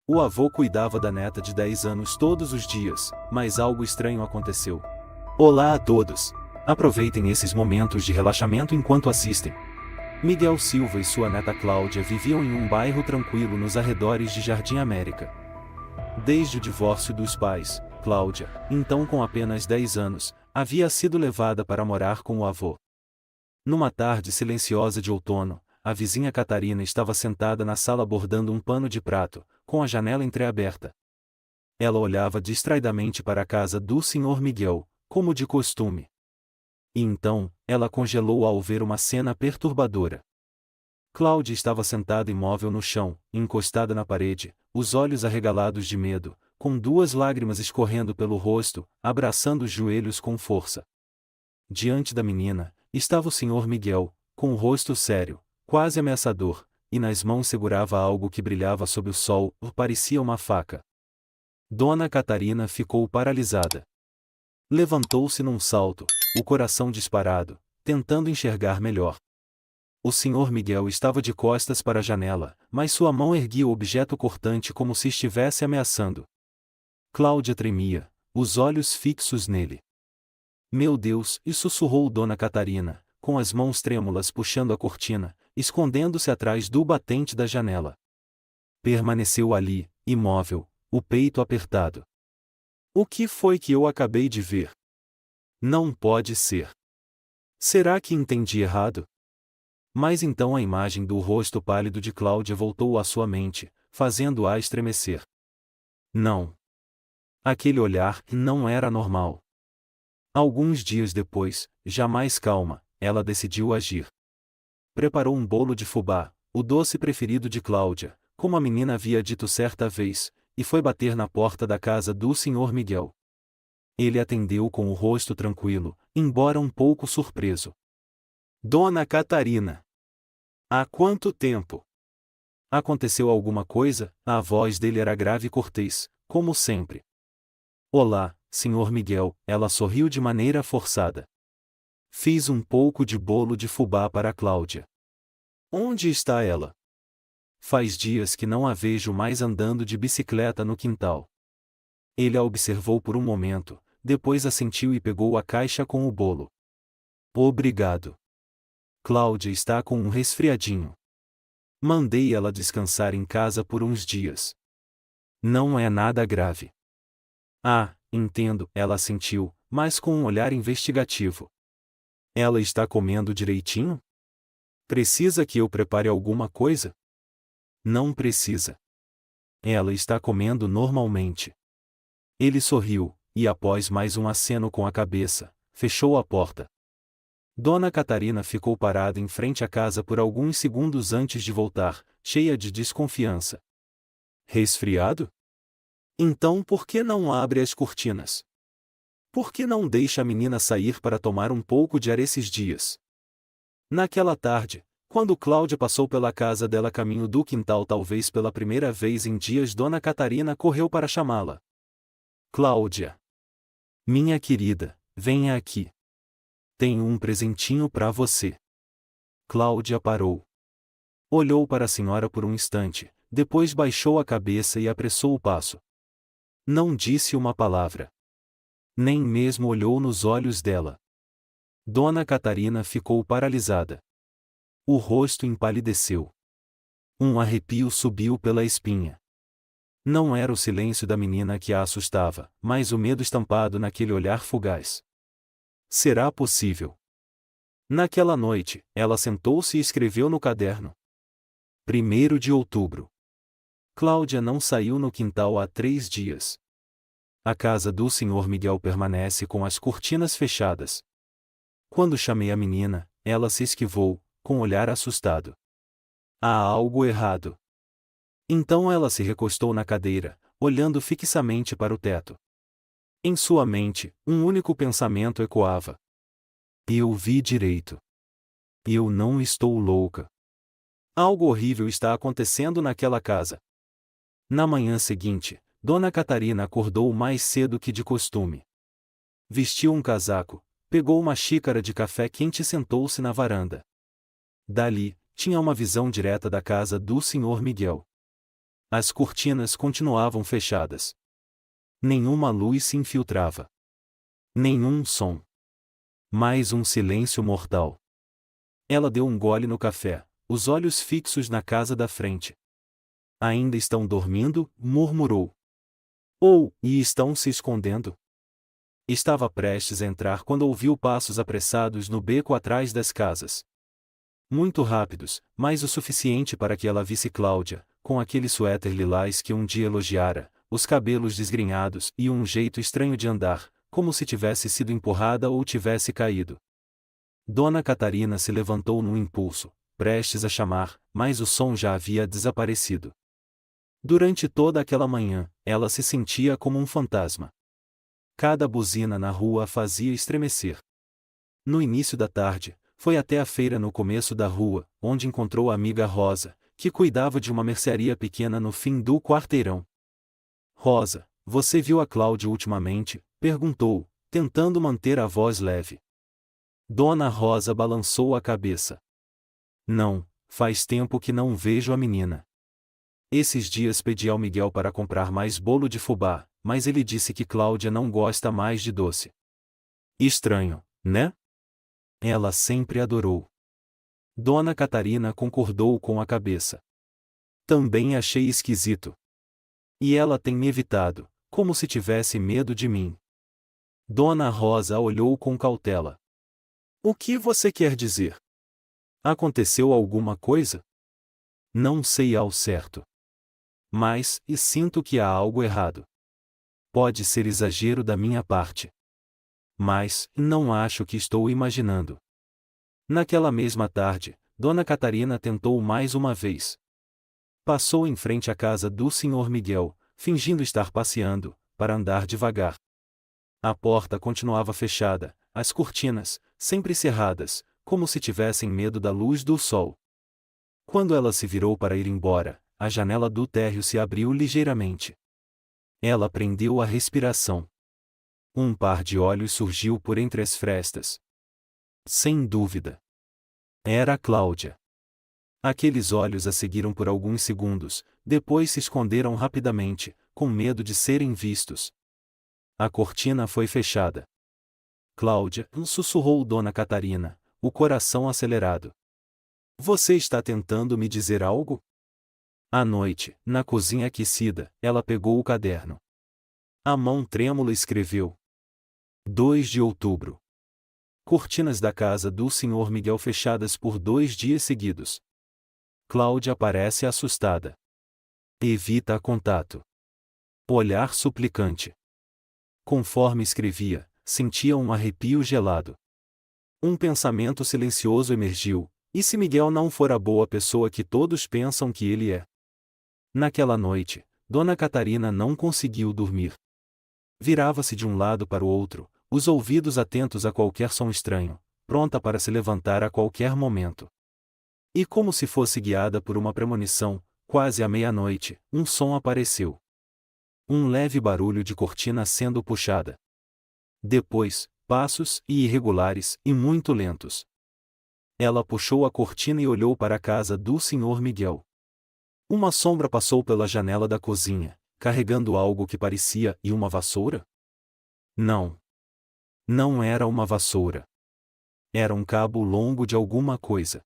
O avô cuidava da neta de 10 anos todos os dias, mas algo estranho aconteceu. Olá a todos! Aproveitem esses momentos de relaxamento enquanto assistem. Miguel Silva e sua neta Cláudia viviam em um bairro tranquilo nos arredores de Jardim América. Desde o divórcio dos pais, Cláudia, então com apenas 10 anos, havia sido levada para morar com o avô. Numa tarde silenciosa de outono, a vizinha Catarina estava sentada na sala bordando um pano de prato, com a janela entreaberta. Ela olhava distraidamente para a casa do Sr. Miguel, como de costume. E então, ela congelou ao ver uma cena perturbadora. Cláudia estava sentada imóvel no chão, encostada na parede, os olhos arregalados de medo, com 2 lágrimas escorrendo pelo rosto, abraçando os joelhos com força. Diante da menina, estava o Sr. Miguel, com o rosto sério, quase ameaçador, e nas mãos segurava algo que brilhava sob o sol, parecia uma faca. Dona Catarina ficou paralisada. Levantou-se num salto, o coração disparado, tentando enxergar melhor. O Sr. Miguel estava de costas para a janela, mas sua mão erguia o objeto cortante como se estivesse ameaçando. Cláudia tremia, os olhos fixos nele. Meu Deus! E sussurrou Dona Catarina, com as mãos trêmulas puxando a cortina, escondendo-se atrás do batente da janela. Permaneceu ali, imóvel, o peito apertado. O que foi que eu acabei de ver? Não pode ser. Será que entendi errado? Mas então a imagem do rosto pálido de Cláudia voltou à sua mente, fazendo-a estremecer. Não. Aquele olhar não era normal. Alguns dias depois, já mais calma, ela decidiu agir. Preparou um bolo de fubá, o doce preferido de Cláudia, como a menina havia dito certa vez, e foi bater na porta da casa do Sr. Miguel. Ele atendeu com o rosto tranquilo, embora um pouco surpreso. Dona Catarina! Há quanto tempo? Aconteceu alguma coisa? A voz dele era grave e cortês, como sempre. Olá, Sr. Miguel, ela sorriu de maneira forçada. Fiz um pouco de bolo de fubá para Cláudia. Onde está ela? Faz dias que não a vejo mais andando de bicicleta no quintal. Ele a observou por um momento, depois assentiu e pegou a caixa com o bolo. Obrigado. Cláudia está com um resfriadinho. Mandei ela descansar em casa por uns dias. Não é nada grave. Ah, entendo, ela assentiu, mas com um olhar investigativo. Ela está comendo direitinho? Precisa que eu prepare alguma coisa? Não precisa. Ela está comendo normalmente. Ele sorriu, e após mais um aceno com a cabeça, fechou a porta. Dona Catarina ficou parada em frente à casa por alguns segundos antes de voltar, cheia de desconfiança. Resfriado? Então por que não abre as cortinas? Por que não deixa a menina sair para tomar um pouco de ar esses dias? Naquela tarde, quando Cláudia passou pela casa dela a caminho do quintal talvez pela primeira vez em dias, Dona Catarina correu para chamá-la. Cláudia! Minha querida, venha aqui. Tenho um presentinho para você. Cláudia parou. Olhou para a senhora por um instante, depois baixou a cabeça e apressou o passo. Não disse uma palavra. Nem mesmo olhou nos olhos dela. Dona Catarina ficou paralisada. O rosto empalideceu. Um arrepio subiu pela espinha. Não era o silêncio da menina que a assustava, mas o medo estampado naquele olhar fugaz. Será possível? Naquela noite, ela sentou-se e escreveu no caderno. 1º de outubro. Cláudia não saiu no quintal há 3 dias. A casa do Sr. Miguel permanece com as cortinas fechadas. Quando chamei a menina, ela se esquivou, com olhar assustado. Há algo errado. Então ela se recostou na cadeira, olhando fixamente para o teto. Em sua mente, um único pensamento ecoava. Eu vi direito. Eu não estou louca. Algo horrível está acontecendo naquela casa. Na manhã seguinte, Dona Catarina acordou mais cedo que de costume. Vestiu um casaco, pegou uma xícara de café quente e sentou-se na varanda. Dali, tinha uma visão direta da casa do Sr. Miguel. As cortinas continuavam fechadas. Nenhuma luz se infiltrava. Nenhum som. Mais um silêncio mortal. Ela deu um gole no café, os olhos fixos na casa da frente. Ainda estão dormindo? Murmurou. E estão se escondendo? Estava prestes a entrar quando ouviu passos apressados no beco atrás das casas. Muito rápidos, mas o suficiente para que ela visse Cláudia, com aquele suéter lilás que um dia elogiara, os cabelos desgrenhados e um jeito estranho de andar, como se tivesse sido empurrada ou tivesse caído. Dona Catarina se levantou num impulso, prestes a chamar, mas o som já havia desaparecido. Durante toda aquela manhã, ela se sentia como um fantasma. Cada buzina na rua a fazia estremecer. No início da tarde, foi até a feira no começo da rua, onde encontrou a amiga Rosa, que cuidava de uma mercearia pequena no fim do quarteirão. Rosa, você viu a Cláudia ultimamente? Perguntou, tentando manter a voz leve. Dona Rosa balançou a cabeça. Não, faz tempo que não vejo a menina. Esses dias pedi ao Miguel para comprar mais bolo de fubá, mas ele disse que Cláudia não gosta mais de doce. Estranho, né? Ela sempre adorou. Dona Catarina concordou com a cabeça. Também achei esquisito. E ela tem me evitado, como se tivesse medo de mim. Dona Rosa olhou com cautela. O que você quer dizer? Aconteceu alguma coisa? Não sei ao certo. Mas, sinto que há algo errado. Pode ser exagero da minha parte. Mas, não acho que estou imaginando. Naquela mesma tarde, Dona Catarina tentou mais uma vez. Passou em frente à casa do Sr. Miguel, fingindo estar passeando, para andar devagar. A porta continuava fechada, as cortinas, sempre cerradas, como se tivessem medo da luz do sol. Quando ela se virou para ir embora, a janela do térreo se abriu ligeiramente. Ela prendeu a respiração. Um par de olhos surgiu por entre as frestas. Sem dúvida. Era Cláudia. Aqueles olhos a seguiram por alguns segundos, depois se esconderam rapidamente, com medo de serem vistos. A cortina foi fechada. Cláudia, sussurrou Dona Catarina, o coração acelerado. Você está tentando me dizer algo? À noite, na cozinha aquecida, ela pegou o caderno. A mão trêmula escreveu. 2 de outubro. Cortinas da casa do Sr. Miguel fechadas por 2 dias seguidos. Cláudia parece assustada. Evita contato. Olhar suplicante. Conforme escrevia, sentia um arrepio gelado. Um pensamento silencioso emergiu, e se Miguel não for a boa pessoa que todos pensam que ele é? Naquela noite, Dona Catarina não conseguiu dormir. Virava-se de um lado para o outro, os ouvidos atentos a qualquer som estranho, pronta para se levantar a qualquer momento. E como se fosse guiada por uma premonição, quase à meia-noite, um som apareceu. Um leve barulho de cortina sendo puxada. Depois, passos, irregulares e muito lentos. Ela puxou a cortina e olhou para a casa do Sr. Miguel. Uma sombra passou pela janela da cozinha, carregando algo que parecia uma vassoura? Não. Não era uma vassoura. Era um cabo longo de alguma coisa.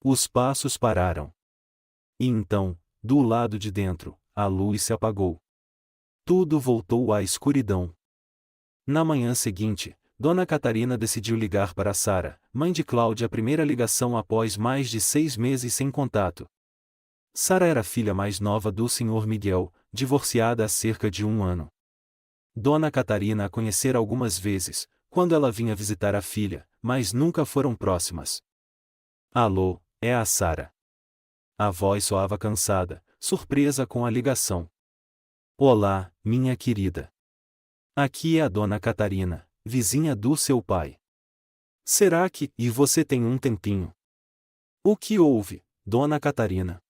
Os passos pararam. E então, do lado de dentro, a luz se apagou. Tudo voltou à escuridão. Na manhã seguinte, Dona Catarina decidiu ligar para Sara, mãe de Cláudia, a primeira ligação após mais de 6 meses sem contato. Sara era a filha mais nova do Sr. Miguel, divorciada há cerca de 1 ano. Dona Catarina a conhecera algumas vezes, quando ela vinha visitar a filha, mas nunca foram próximas. Alô, é a Sara. A voz soava cansada, surpresa com a ligação. Olá, minha querida. Aqui é a Dona Catarina, vizinha do seu pai. Será que você tem um tempinho? O que houve, Dona Catarina?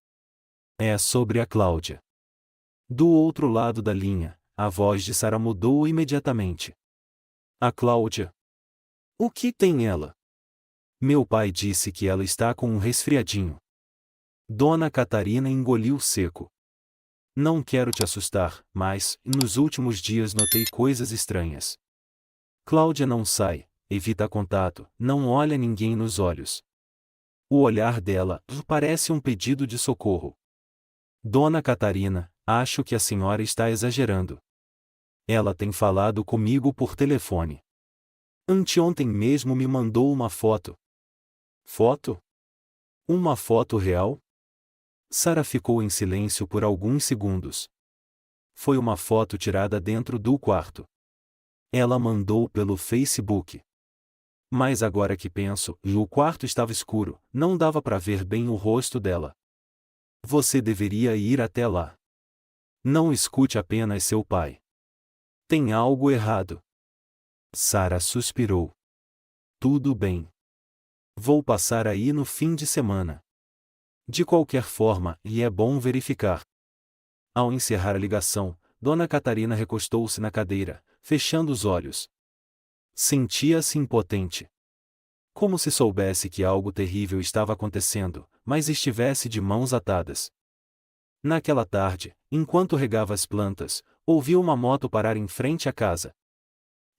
É sobre a Cláudia. Do outro lado da linha, a voz de Sara mudou imediatamente. A Cláudia? O que tem ela? Meu pai disse que ela está com um resfriadinho. Dona Catarina engoliu seco. Não quero te assustar, mas, nos últimos dias notei coisas estranhas. Cláudia não sai, evita contato, não olha ninguém nos olhos. O olhar dela parece um pedido de socorro. Dona Catarina, acho que a senhora está exagerando. Ela tem falado comigo por telefone. Anteontem mesmo me mandou uma foto. Foto? Uma foto real? Sara ficou em silêncio por alguns segundos. Foi uma foto tirada dentro do quarto. Ela mandou pelo Facebook. Mas agora que penso, o quarto estava escuro, não dava para ver bem o rosto dela. Você deveria ir até lá. Não escute apenas seu pai. Tem algo errado. Sara suspirou. Tudo bem. Vou passar aí no fim de semana. De qualquer forma, e é bom verificar. Ao encerrar a ligação, Dona Catarina recostou-se na cadeira, fechando os olhos. Sentia-se impotente. Como se soubesse que algo terrível estava acontecendo, mas estivesse de mãos atadas. Naquela tarde, enquanto regava as plantas, ouviu uma moto parar em frente à casa.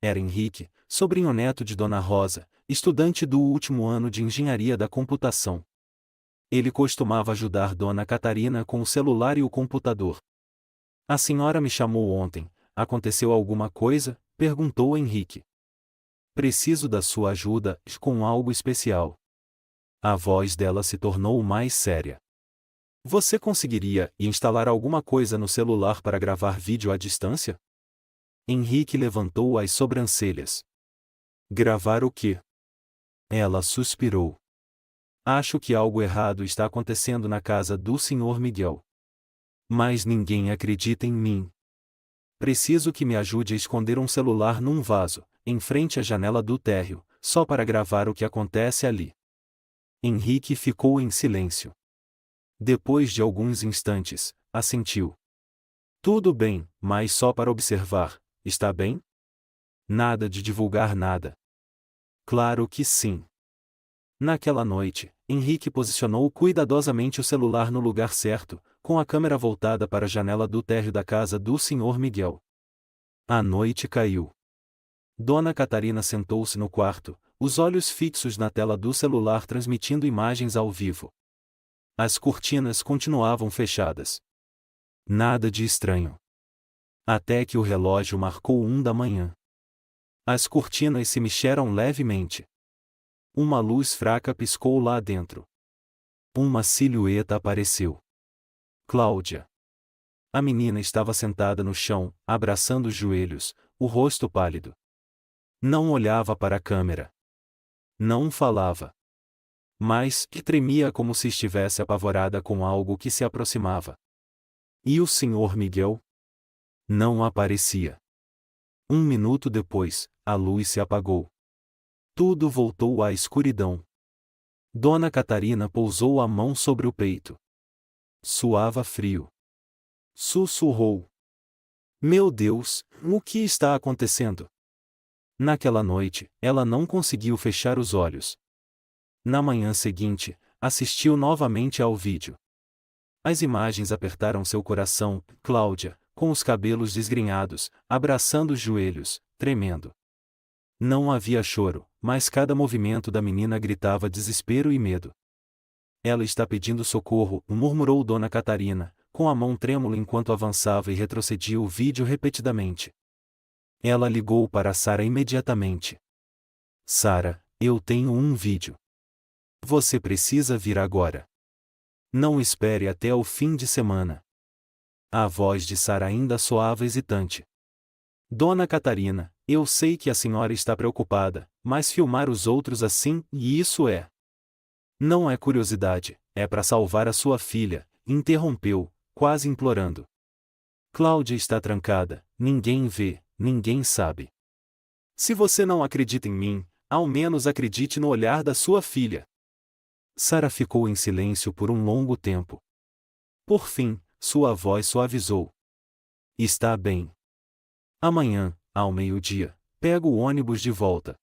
Era Henrique, sobrinho neto de Dona Rosa, estudante do último ano de engenharia da computação. Ele costumava ajudar Dona Catarina com o celular e o computador. A senhora me chamou ontem, aconteceu alguma coisa? Perguntou Henrique. Preciso da sua ajuda, com algo especial. A voz dela se tornou mais séria. Você conseguiria instalar alguma coisa no celular para gravar vídeo à distância? Henrique levantou as sobrancelhas. Gravar o quê? Ela suspirou. Acho que algo errado está acontecendo na casa do Sr. Miguel. Mas ninguém acredita em mim. Preciso que me ajude a esconder um celular num vaso, em frente à janela do térreo, só para gravar o que acontece ali. Henrique ficou em silêncio. Depois de alguns instantes, assentiu. Tudo bem, mas só para observar, está bem? Nada de divulgar nada. Claro que sim. Naquela noite, Henrique posicionou cuidadosamente o celular no lugar certo, com a câmera voltada para a janela do térreo da casa do Sr. Miguel. A noite caiu. Dona Catarina sentou-se no quarto, os olhos fixos na tela do celular transmitindo imagens ao vivo. As cortinas continuavam fechadas. Nada de estranho. Até que o relógio marcou 1 da manhã. As cortinas se mexeram levemente. Uma luz fraca piscou lá dentro. Uma silhueta apareceu. Cláudia. A menina estava sentada no chão, abraçando os joelhos, o rosto pálido. Não olhava para a câmera. Não falava. Mas que tremia como se estivesse apavorada com algo que se aproximava. E o Sr. Miguel? Não aparecia. 1 minuto depois, a luz se apagou. Tudo voltou à escuridão. Dona Catarina pousou a mão sobre o peito. Suava frio. Sussurrou. Meu Deus, o que está acontecendo? Naquela noite, ela não conseguiu fechar os olhos. Na manhã seguinte, assistiu novamente ao vídeo. As imagens apertaram seu coração, Cláudia, com os cabelos desgrenhados, abraçando os joelhos, tremendo. Não havia choro, mas cada movimento da menina gritava desespero e medo. Ela está pedindo socorro, murmurou Dona Catarina, com a mão trêmula enquanto avançava e retrocedia o vídeo repetidamente. Ela ligou para Sara imediatamente. Sara, eu tenho um vídeo. Você precisa vir agora. Não espere até o fim de semana. A voz de Sara ainda soava hesitante. Dona Catarina, eu sei que a senhora está preocupada, mas filmar os outros assim, e isso é. Não é curiosidade, é para salvar a sua filha, interrompeu, quase implorando. Cláudia está trancada, ninguém vê, ninguém sabe. Se você não acredita em mim, ao menos acredite no olhar da sua filha. Sara ficou em silêncio por um longo tempo. Por fim, sua voz suavizou. Está bem. Amanhã, ao meio-dia, pego o ônibus de volta.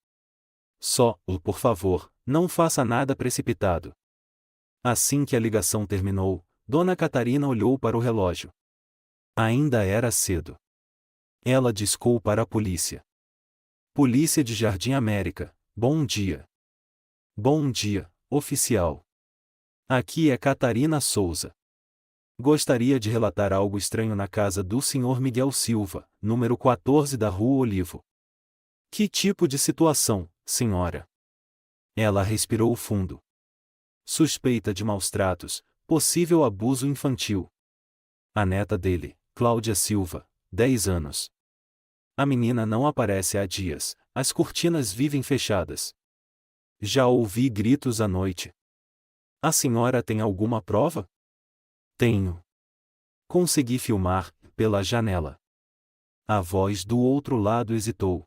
Só, por favor, não faça nada precipitado. Assim que a ligação terminou, Dona Catarina olhou para o relógio. Ainda era cedo. Ela discou para a polícia. Polícia de Jardim América, bom dia. Bom dia, oficial. Aqui é Catarina Souza. Gostaria de relatar algo estranho na casa do Sr. Miguel Silva, número 14 da Rua Olivo. Que tipo de situação, senhora? Ela respirou fundo. Suspeita de maus-tratos, possível abuso infantil. A neta dele, Cláudia Silva, 10 anos. A menina não aparece há dias, as cortinas vivem fechadas. Já ouvi gritos à noite. A senhora tem alguma prova? Tenho. Consegui filmar, pela janela. A voz do outro lado hesitou.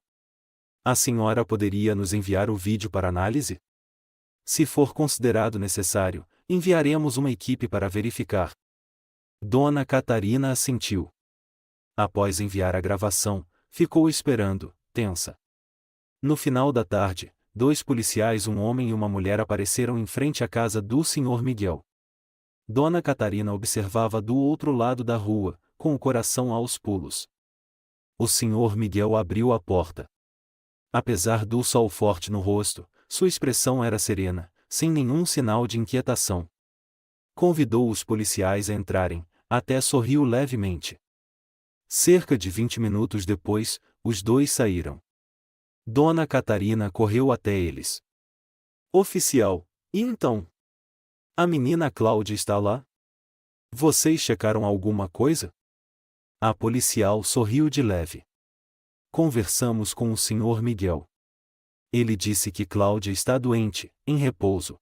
A senhora poderia nos enviar o vídeo para análise? Se for considerado necessário, enviaremos uma equipe para verificar. Dona Catarina assentiu. Após enviar a gravação, ficou esperando, tensa. No final da tarde, 2 policiais, um homem e uma mulher, apareceram em frente à casa do Sr. Miguel. Dona Catarina observava do outro lado da rua, com o coração aos pulos. O Sr. Miguel abriu a porta. Apesar do sol forte no rosto, sua expressão era serena, sem nenhum sinal de inquietação. Convidou os policiais a entrarem, até sorriu levemente. Cerca de 20 minutos depois, os 2 saíram. Dona Catarina correu até eles. Oficial, e então? A menina Cláudia está lá? Vocês checaram alguma coisa? A policial sorriu de leve. Conversamos com o Sr. Miguel. Ele disse que Cláudia está doente, em repouso.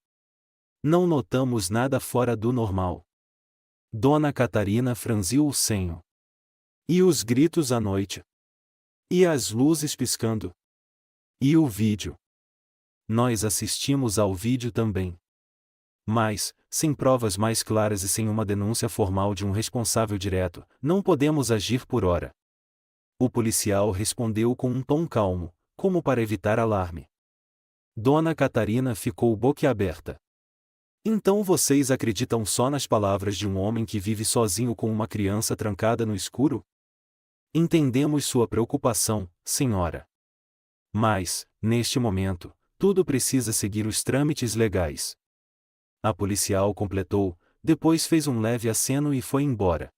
Não notamos nada fora do normal. Dona Catarina franziu o senho. E os gritos à noite? E as luzes piscando? E o vídeo? Nós assistimos ao vídeo também. Mas, sem provas mais claras e sem uma denúncia formal de um responsável direto, não podemos agir por hora. O policial respondeu com um tom calmo, como para evitar alarme. Dona Catarina ficou boquiaberta. Então vocês acreditam só nas palavras de um homem que vive sozinho com uma criança trancada no escuro? Entendemos sua preocupação, senhora. Mas, neste momento, tudo precisa seguir os trâmites legais. A policial completou, depois fez um leve aceno e foi embora.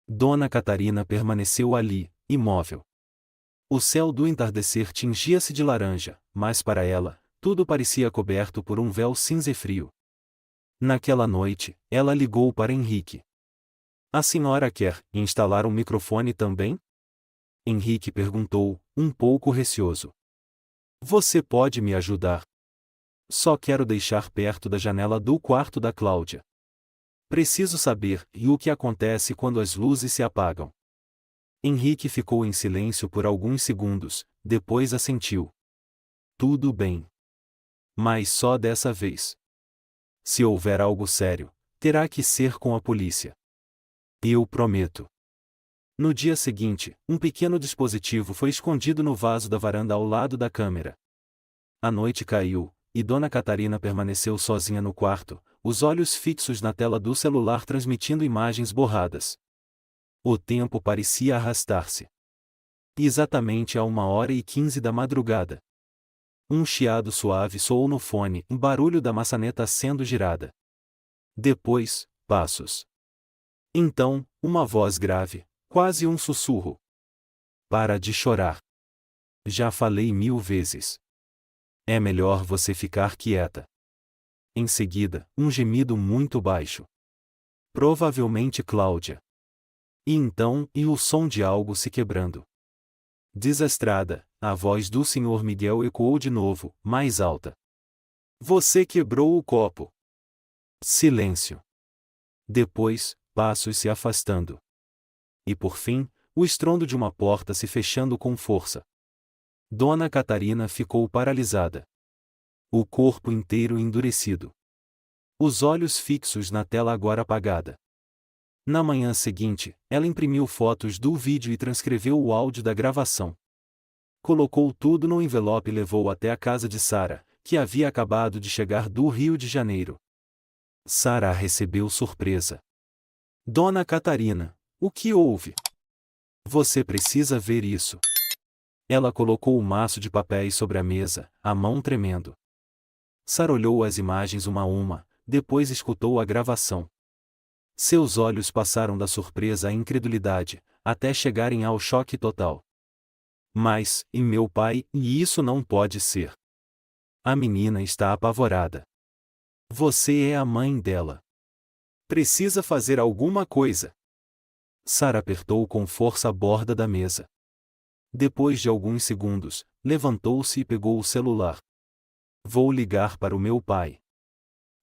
Dona Catarina permaneceu ali, imóvel. O céu do entardecer tingia-se de laranja, mas para ela, tudo parecia coberto por um véu cinza e frio. Naquela noite, ela ligou para Henrique. A senhora quer instalar um microfone também? Henrique perguntou, um pouco receoso. Você pode me ajudar? Só quero deixar perto da janela do quarto da Cláudia. Preciso saber o que acontece quando as luzes se apagam. Henrique ficou em silêncio por alguns segundos, depois assentiu. Tudo bem. Mas só dessa vez. Se houver algo sério, terá que ser com a polícia. Eu prometo. No dia seguinte, um pequeno dispositivo foi escondido no vaso da varanda ao lado da câmera. A noite caiu, e Dona Catarina permaneceu sozinha no quarto, os olhos fixos na tela do celular transmitindo imagens borradas. O tempo parecia arrastar-se. Exatamente a 1h15 da madrugada. Um chiado suave soou no fone, um barulho da maçaneta sendo girada. Depois, passos. Então, uma voz grave, quase um sussurro. Para de chorar. Já falei 1000 vezes. É melhor você ficar quieta. Em seguida, um gemido muito baixo. Provavelmente Cláudia. E então, o som de algo se quebrando. Desastrada, a voz do Sr. Miguel ecoou de novo, mais alta. Você quebrou o copo. Silêncio. Depois, passos se afastando. E por fim, o estrondo de uma porta se fechando com força. Dona Catarina ficou paralisada. O corpo inteiro endurecido. Os olhos fixos na tela agora apagada. Na manhã seguinte, ela imprimiu fotos do vídeo e transcreveu o áudio da gravação. Colocou tudo no envelope e levou até a casa de Sara, que havia acabado de chegar do Rio de Janeiro. Sara a recebeu surpresa. Dona Catarina, O que houve? Você precisa ver isso. Ela colocou o maço de papéis sobre a mesa, a mão tremendo. Sara olhou as imagens uma a uma, depois escutou a gravação. Seus olhos passaram da surpresa à incredulidade, até chegarem ao choque total. Mas, e meu pai, e isso não pode ser. A menina está apavorada. Você é a mãe dela. Precisa fazer alguma coisa. Sara apertou com força a borda da mesa. Depois de alguns segundos, levantou-se e pegou o celular. Vou ligar para o meu pai.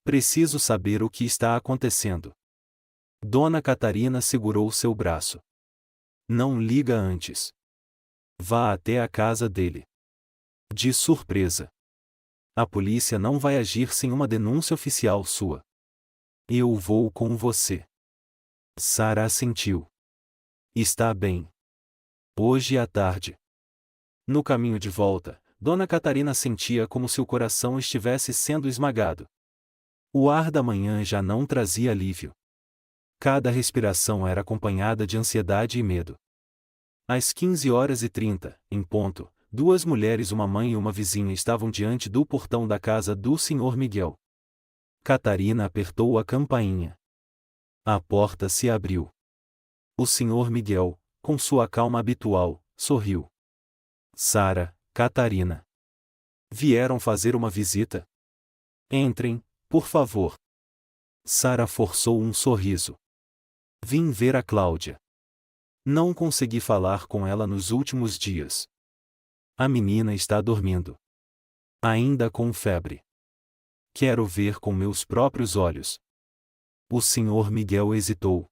Preciso saber o que está acontecendo. Dona Catarina segurou seu braço. Não liga antes. Vá até a casa dele. De surpresa. A polícia não vai agir sem uma denúncia oficial sua. Eu vou com você. Sara assentiu. Está bem. Hoje à tarde. No caminho de volta, Dona Catarina sentia como se o coração estivesse sendo esmagado. O ar da manhã já não trazia alívio. Cada respiração era acompanhada de ansiedade e medo. Às 15h30, em ponto, duas mulheres, uma mãe e uma vizinha, estavam diante do portão da casa do Sr. Miguel. Catarina apertou a campainha. A porta se abriu. O Sr. Miguel, com sua calma habitual, sorriu. Sara, Catarina. Vieram fazer uma visita? Entrem, por favor. Sara forçou um sorriso. Vim ver a Cláudia. Não consegui falar com ela nos últimos dias. A menina está dormindo. Ainda com febre. Quero ver com meus próprios olhos. O Sr. Miguel hesitou.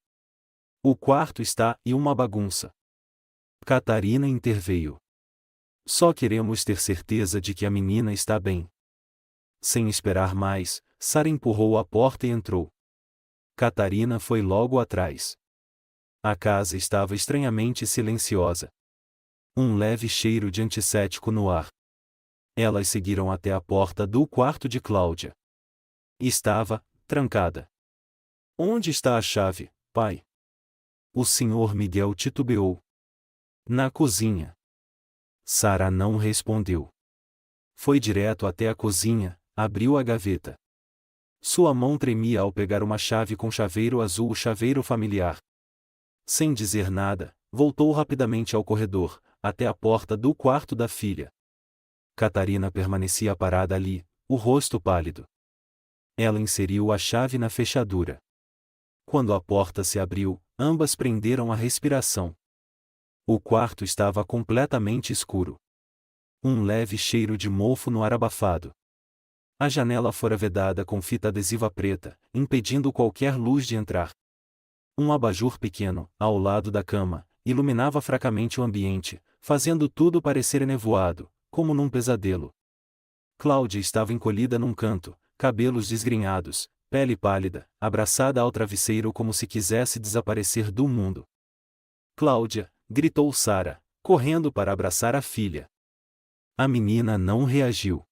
O quarto está uma bagunça. Catarina interveio. Só queremos ter certeza de que a menina está bem. Sem esperar mais, Sara empurrou a porta e entrou. Catarina foi logo atrás. A casa estava estranhamente silenciosa. Um leve cheiro de antisséptico no ar. Elas seguiram até a porta do quarto de Cláudia. Estava trancada. Onde está a chave, pai? O Sr. Miguel titubeou. Na cozinha. Sara não respondeu. Foi direto até a cozinha, abriu a gaveta. Sua mão tremia ao pegar uma chave com chaveiro azul, o chaveiro familiar. Sem dizer nada, voltou rapidamente ao corredor, até a porta do quarto da filha. Catarina permanecia parada ali, o rosto pálido. Ela inseriu a chave na fechadura. Quando a porta se abriu, ambas prenderam a respiração. O quarto estava completamente escuro. Um leve cheiro de mofo no ar abafado. A janela fora vedada com fita adesiva preta, impedindo qualquer luz de entrar. Um abajur pequeno, ao lado da cama, iluminava fracamente o ambiente, fazendo tudo parecer enevoado, como num pesadelo. Cláudia estava encolhida num canto, cabelos desgrenhados, pele pálida, abraçada ao travesseiro como se quisesse desaparecer do mundo. Cláudia, gritou Sara, correndo para abraçar a filha. A menina não reagiu.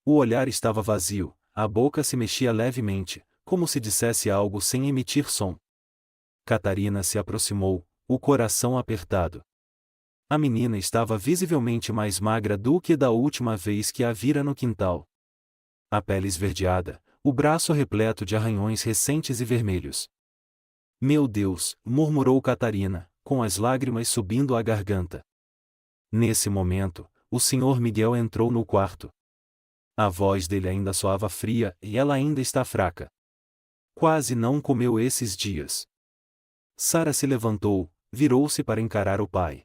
O olhar estava vazio, a boca se mexia levemente, como se dissesse algo sem emitir som. Catarina se aproximou, o coração apertado. A menina estava visivelmente mais magra do que da última vez que a vira no quintal. A pele esverdeada, o braço repleto de arranhões recentes e vermelhos. Meu Deus, murmurou Catarina, com as lágrimas subindo à garganta. Nesse momento, o Sr. Miguel entrou no quarto. A voz dele ainda soava fria e ela ainda está fraca. Quase não comeu esses dias. Sara se levantou, virou-se para encarar o pai.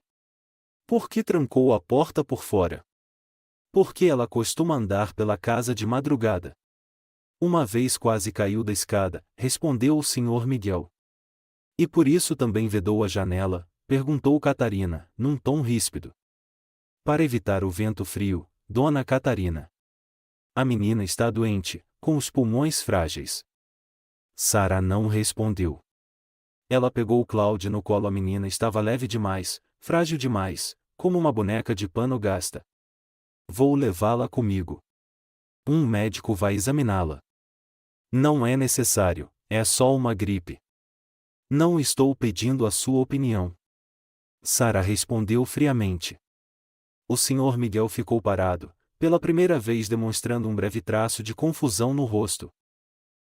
Por que trancou a porta por fora? Por que ela costuma andar pela casa de madrugada? Uma vez quase caiu da escada, respondeu o Sr. Miguel. E por isso também vedou a janela? Perguntou Catarina, num tom ríspido. Para evitar o vento frio, Dona Catarina. A menina está doente, com os pulmões frágeis. Sara não respondeu. Ela pegou Cláudia no colo. A menina estava leve demais, frágil demais, como uma boneca de pano gasta. Vou levá-la comigo. Um médico vai examiná-la. Não é necessário, é só uma gripe. Não estou pedindo a sua opinião. Sara respondeu friamente. O Sr. Miguel ficou parado, pela primeira vez demonstrando um breve traço de confusão no rosto.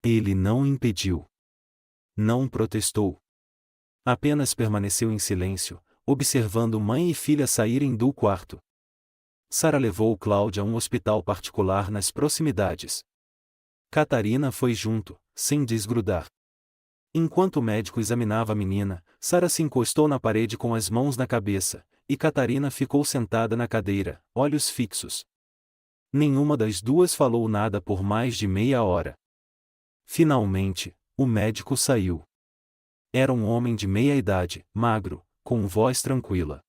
Ele não impediu. Não protestou. Apenas permaneceu em silêncio, observando mãe e filha saírem do quarto. Sara levou Cláudia a um hospital particular nas proximidades. Catarina foi junto, sem desgrudar. Enquanto o médico examinava a menina, Sara se encostou na parede com as mãos na cabeça, e Catarina ficou sentada na cadeira, olhos fixos. Nenhuma das duas falou nada por mais de meia hora. Finalmente, o médico saiu. Era um homem de meia idade, magro, com voz tranquila.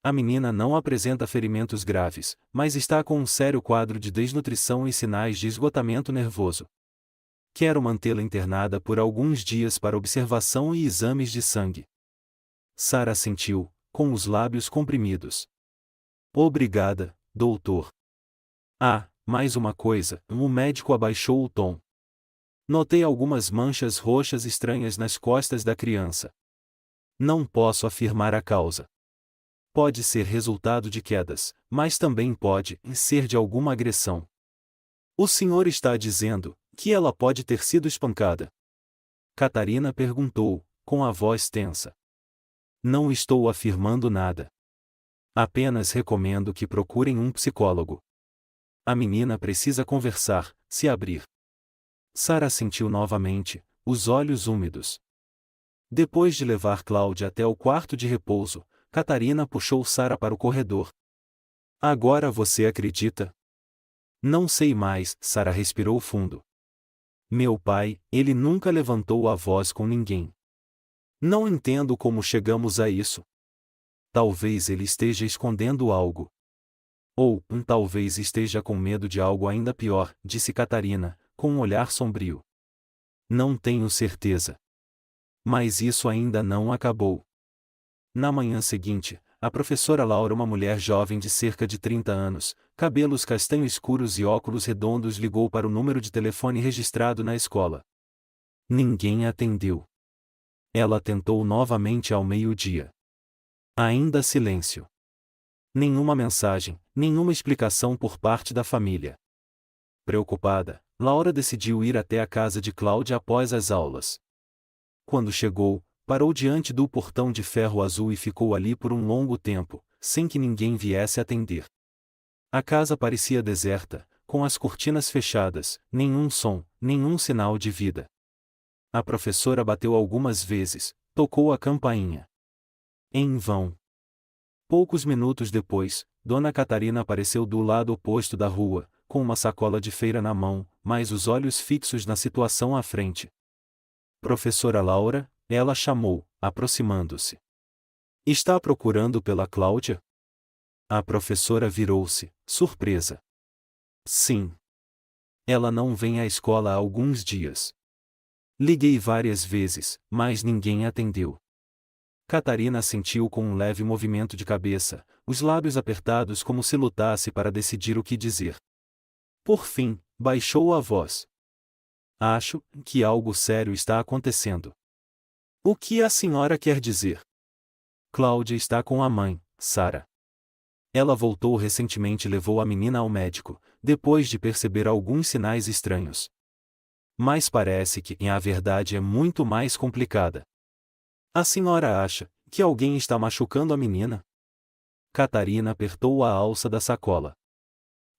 A menina não apresenta ferimentos graves, mas está com um sério quadro de desnutrição e sinais de esgotamento nervoso. Quero mantê-la internada por alguns dias para observação e exames de sangue. Sara assentiu, com os lábios comprimidos. Obrigada, doutor. Ah, mais uma coisa, o médico abaixou o tom. Notei algumas manchas roxas estranhas nas costas da criança. Não posso afirmar a causa. Pode ser resultado de quedas, mas também pode ser de alguma agressão. O senhor está dizendo que ela pode ter sido espancada? Catarina perguntou, com a voz tensa. Não estou afirmando nada. Apenas recomendo que procurem um psicólogo. A menina precisa conversar, se abrir. Sara assentiu novamente, os olhos úmidos. Depois de levar Cláudia até o quarto de repouso, Catarina puxou Sara para o corredor. Agora você acredita? Não sei mais, Sara respirou fundo. Meu pai, ele nunca levantou a voz com ninguém. Não entendo como chegamos a isso. Talvez ele esteja escondendo algo. Ou, talvez esteja com medo de algo ainda pior, disse Catarina, com um olhar sombrio. Não tenho certeza. Mas isso ainda não acabou. Na manhã seguinte, a professora Laura, uma mulher jovem de cerca de 30 anos, cabelos castanho escuros e óculos redondos, ligou para o número de telefone registrado na escola. Ninguém atendeu. Ela tentou novamente ao meio-dia. Ainda silêncio. Nenhuma mensagem, nenhuma explicação por parte da família. Preocupada, Laura decidiu ir até a casa de Cláudia após as aulas. Quando chegou, parou diante do portão de ferro azul e ficou ali por um longo tempo, sem que ninguém viesse atender. A casa parecia deserta, com as cortinas fechadas, nenhum som, nenhum sinal de vida. A professora bateu algumas vezes, tocou a campainha. Em vão. Poucos minutos depois, Dona Catarina apareceu do lado oposto da rua, com uma sacola de feira na mão, mas os olhos fixos na situação à frente. Professora Laura, ela chamou, aproximando-se. Está procurando pela Cláudia? A professora virou-se, surpresa. Sim. Ela não vem à escola há alguns dias. Liguei várias vezes, mas ninguém atendeu. Catarina assentiu com um leve movimento de cabeça, os lábios apertados como se lutasse para decidir o que dizer. Por fim, baixou a voz. Acho que algo sério está acontecendo. O que a senhora quer dizer? Cláudia está com a mãe, Sara. Ela voltou recentemente e levou a menina ao médico, depois de perceber alguns sinais estranhos. Mas parece que a verdade é muito mais complicada. A senhora acha que alguém está machucando a menina? Catarina apertou a alça da sacola.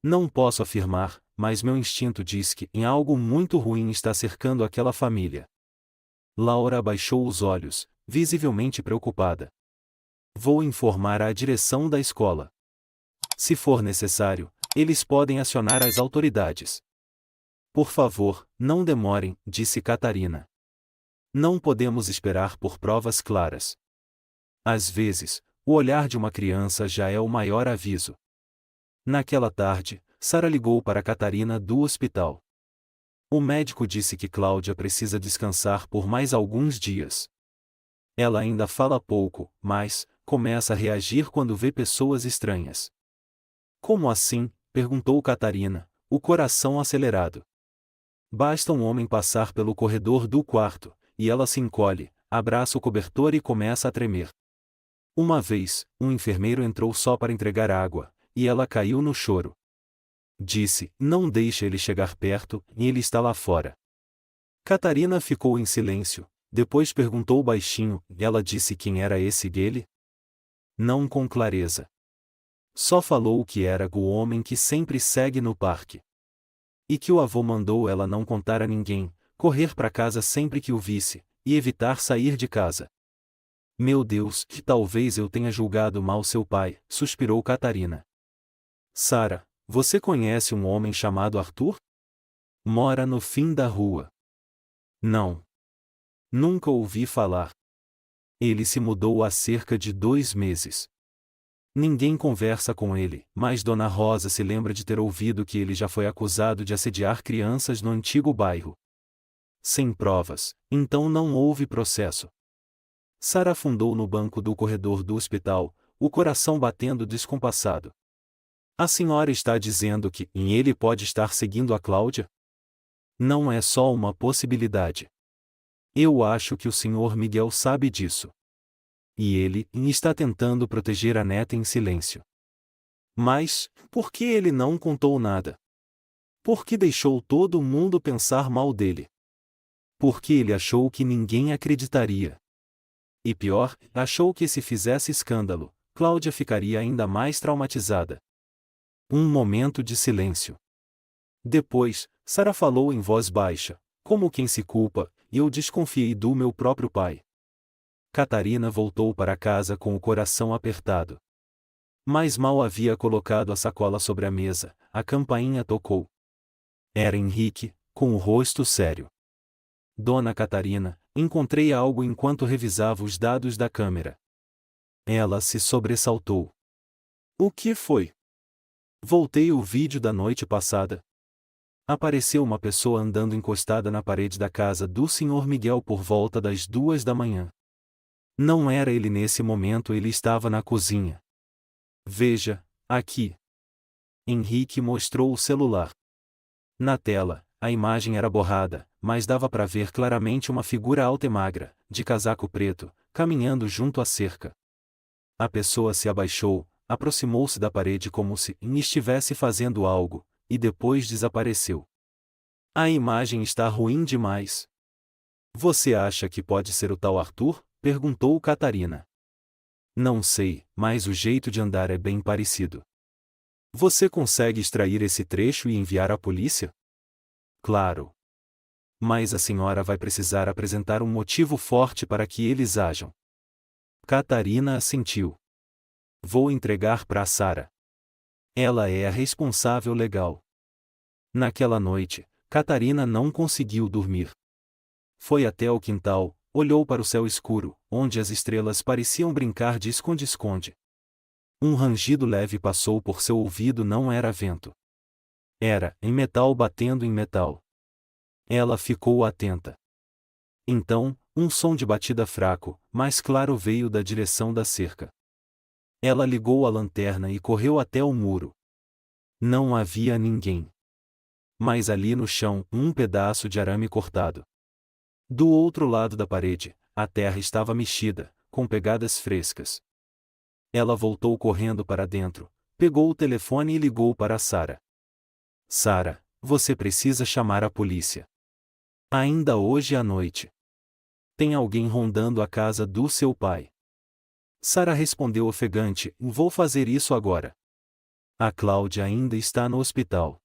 Não posso afirmar, mas meu instinto diz que algo muito ruim está cercando aquela família. Laura abaixou os olhos, visivelmente preocupada. Vou informar a direção da escola. Se for necessário, eles podem acionar as autoridades. Por favor, não demorem, disse Catarina. Não podemos esperar por provas claras. Às vezes, o olhar de uma criança já é o maior aviso. Naquela tarde, Sara ligou para Catarina do hospital. O médico disse que Cláudia precisa descansar por mais alguns dias. Ela ainda fala pouco, mas começa a reagir quando vê pessoas estranhas. Como assim? Perguntou Catarina, o coração acelerado. Basta um homem passar pelo corredor do quarto, e ela se encolhe, abraça o cobertor e começa a tremer. Uma vez, um enfermeiro entrou só para entregar água, e ela caiu no choro. Disse: não deixa ele chegar perto, e ele está lá fora. Catarina ficou em silêncio, depois perguntou baixinho, e ela disse quem era esse dele? Não com clareza. Só falou que era o homem que sempre segue no parque. E que o avô mandou ela não contar a ninguém, correr para casa sempre que o visse, e evitar sair de casa. Meu Deus, que talvez eu tenha julgado mal seu pai, suspirou Catarina. Sara, você conhece um homem chamado Arthur? Mora no fim da rua. Não. Nunca ouvi falar. Ele se mudou há cerca de 2 meses. Ninguém conversa com ele, mas Dona Rosa se lembra de ter ouvido que ele já foi acusado de assediar crianças no antigo bairro. Sem provas, então não houve processo. Sara afundou no banco do corredor do hospital, o coração batendo descompassado. A senhora está dizendo que ele pode estar seguindo a Cláudia? Não é só uma possibilidade. Eu acho que o Sr. Miguel sabe disso. E ele está tentando proteger a neta em silêncio. Mas, por que ele não contou nada? Por que deixou todo mundo pensar mal dele? Porque ele achou que ninguém acreditaria. E pior, achou que se fizesse escândalo, Cláudia ficaria ainda mais traumatizada. Um momento de silêncio. Depois, Sara falou em voz baixa, como quem se culpa, e eu desconfiei do meu próprio pai. Catarina voltou para casa com o coração apertado. Mas mal havia colocado a sacola sobre a mesa, a campainha tocou. Era Henrique, com o rosto sério. Dona Catarina, encontrei algo enquanto revisava os dados da câmera. Ela se sobressaltou. O que foi? Voltei o vídeo da noite passada. Apareceu uma pessoa andando encostada na parede da casa do Sr. Miguel por volta das 2 da manhã. Não era ele nesse momento, ele estava na cozinha. Veja, aqui. Henrique mostrou o celular. Na tela, a imagem era borrada, mas dava para ver claramente uma figura alta e magra, de casaco preto, caminhando junto à cerca. A pessoa se abaixou, aproximou-se da parede como se estivesse fazendo algo, e depois desapareceu. A imagem está ruim demais. Você acha que pode ser o tal Arthur? Perguntou Catarina. Não sei, mas o jeito de andar é bem parecido. Você consegue extrair esse trecho e enviar à polícia? Claro. Mas a senhora vai precisar apresentar um motivo forte para que eles ajam. Catarina assentiu. Vou entregar para Sara. Ela é a responsável legal. Naquela noite, Catarina não conseguiu dormir. Foi até o quintal, olhou para o céu escuro, onde as estrelas pareciam brincar de esconde-esconde. Um rangido leve passou por seu ouvido, não era vento. Era em metal batendo em metal. Ela ficou atenta. Então, um som de batida fraco, mais claro veio da direção da cerca. Ela ligou a lanterna e correu até o muro. Não havia ninguém. Mas ali no chão, um pedaço de arame cortado. Do outro lado da parede, a terra estava mexida, com pegadas frescas. Ela voltou correndo para dentro, pegou o telefone e ligou para Sara. Sara, você precisa chamar a polícia. Ainda hoje à noite. Tem alguém rondando a casa do seu pai. Sara respondeu ofegante: vou fazer isso agora. A Cláudia ainda está no hospital.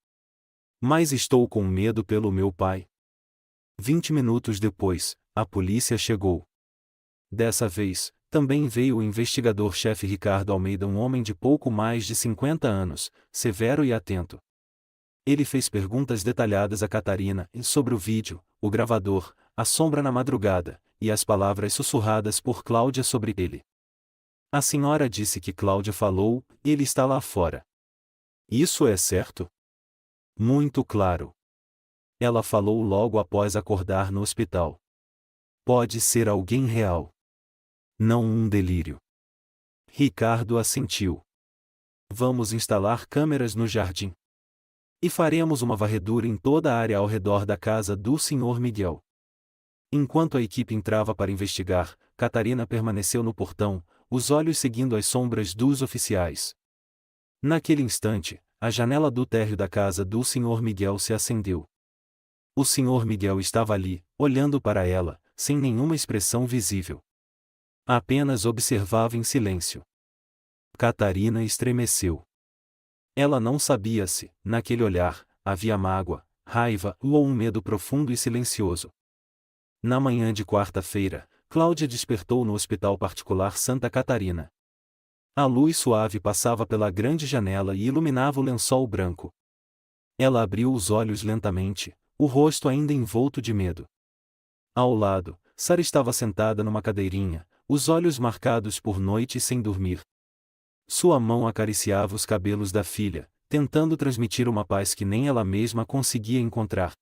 Mas estou com medo pelo meu pai. 20 minutos depois, a polícia chegou. Dessa vez, também veio o investigador-chefe Ricardo Almeida, um homem de pouco mais de 50 anos, severo e atento. Ele fez perguntas detalhadas a Catarina sobre o vídeo, o gravador, a sombra na madrugada, e as palavras sussurradas por Cláudia sobre ele. A senhora disse que Cláudia falou, ele está lá fora. Isso é certo? Muito claro. Ela falou logo após acordar no hospital. Pode ser alguém real. Não um delírio. Ricardo assentiu. Vamos instalar câmeras no jardim. E faremos uma varredura em toda a área ao redor da casa do Sr. Miguel. Enquanto a equipe entrava para investigar, Catarina permaneceu no portão, os olhos seguindo as sombras dos oficiais. Naquele instante, a janela do térreo da casa do Sr. Miguel se acendeu. O Sr. Miguel estava ali, olhando para ela, sem nenhuma expressão visível. Apenas observava em silêncio. Catarina estremeceu. Ela não sabia se, naquele olhar, havia mágoa, raiva ou um medo profundo e silencioso. Na manhã de quarta-feira, Cláudia despertou no Hospital Particular Santa Catarina. A luz suave passava pela grande janela e iluminava o lençol branco. Ela abriu os olhos lentamente, o rosto ainda envolto de medo. Ao lado, Sara estava sentada numa cadeirinha, os olhos marcados por noites sem dormir. Sua mão acariciava os cabelos da filha, tentando transmitir uma paz que nem ela mesma conseguia encontrar.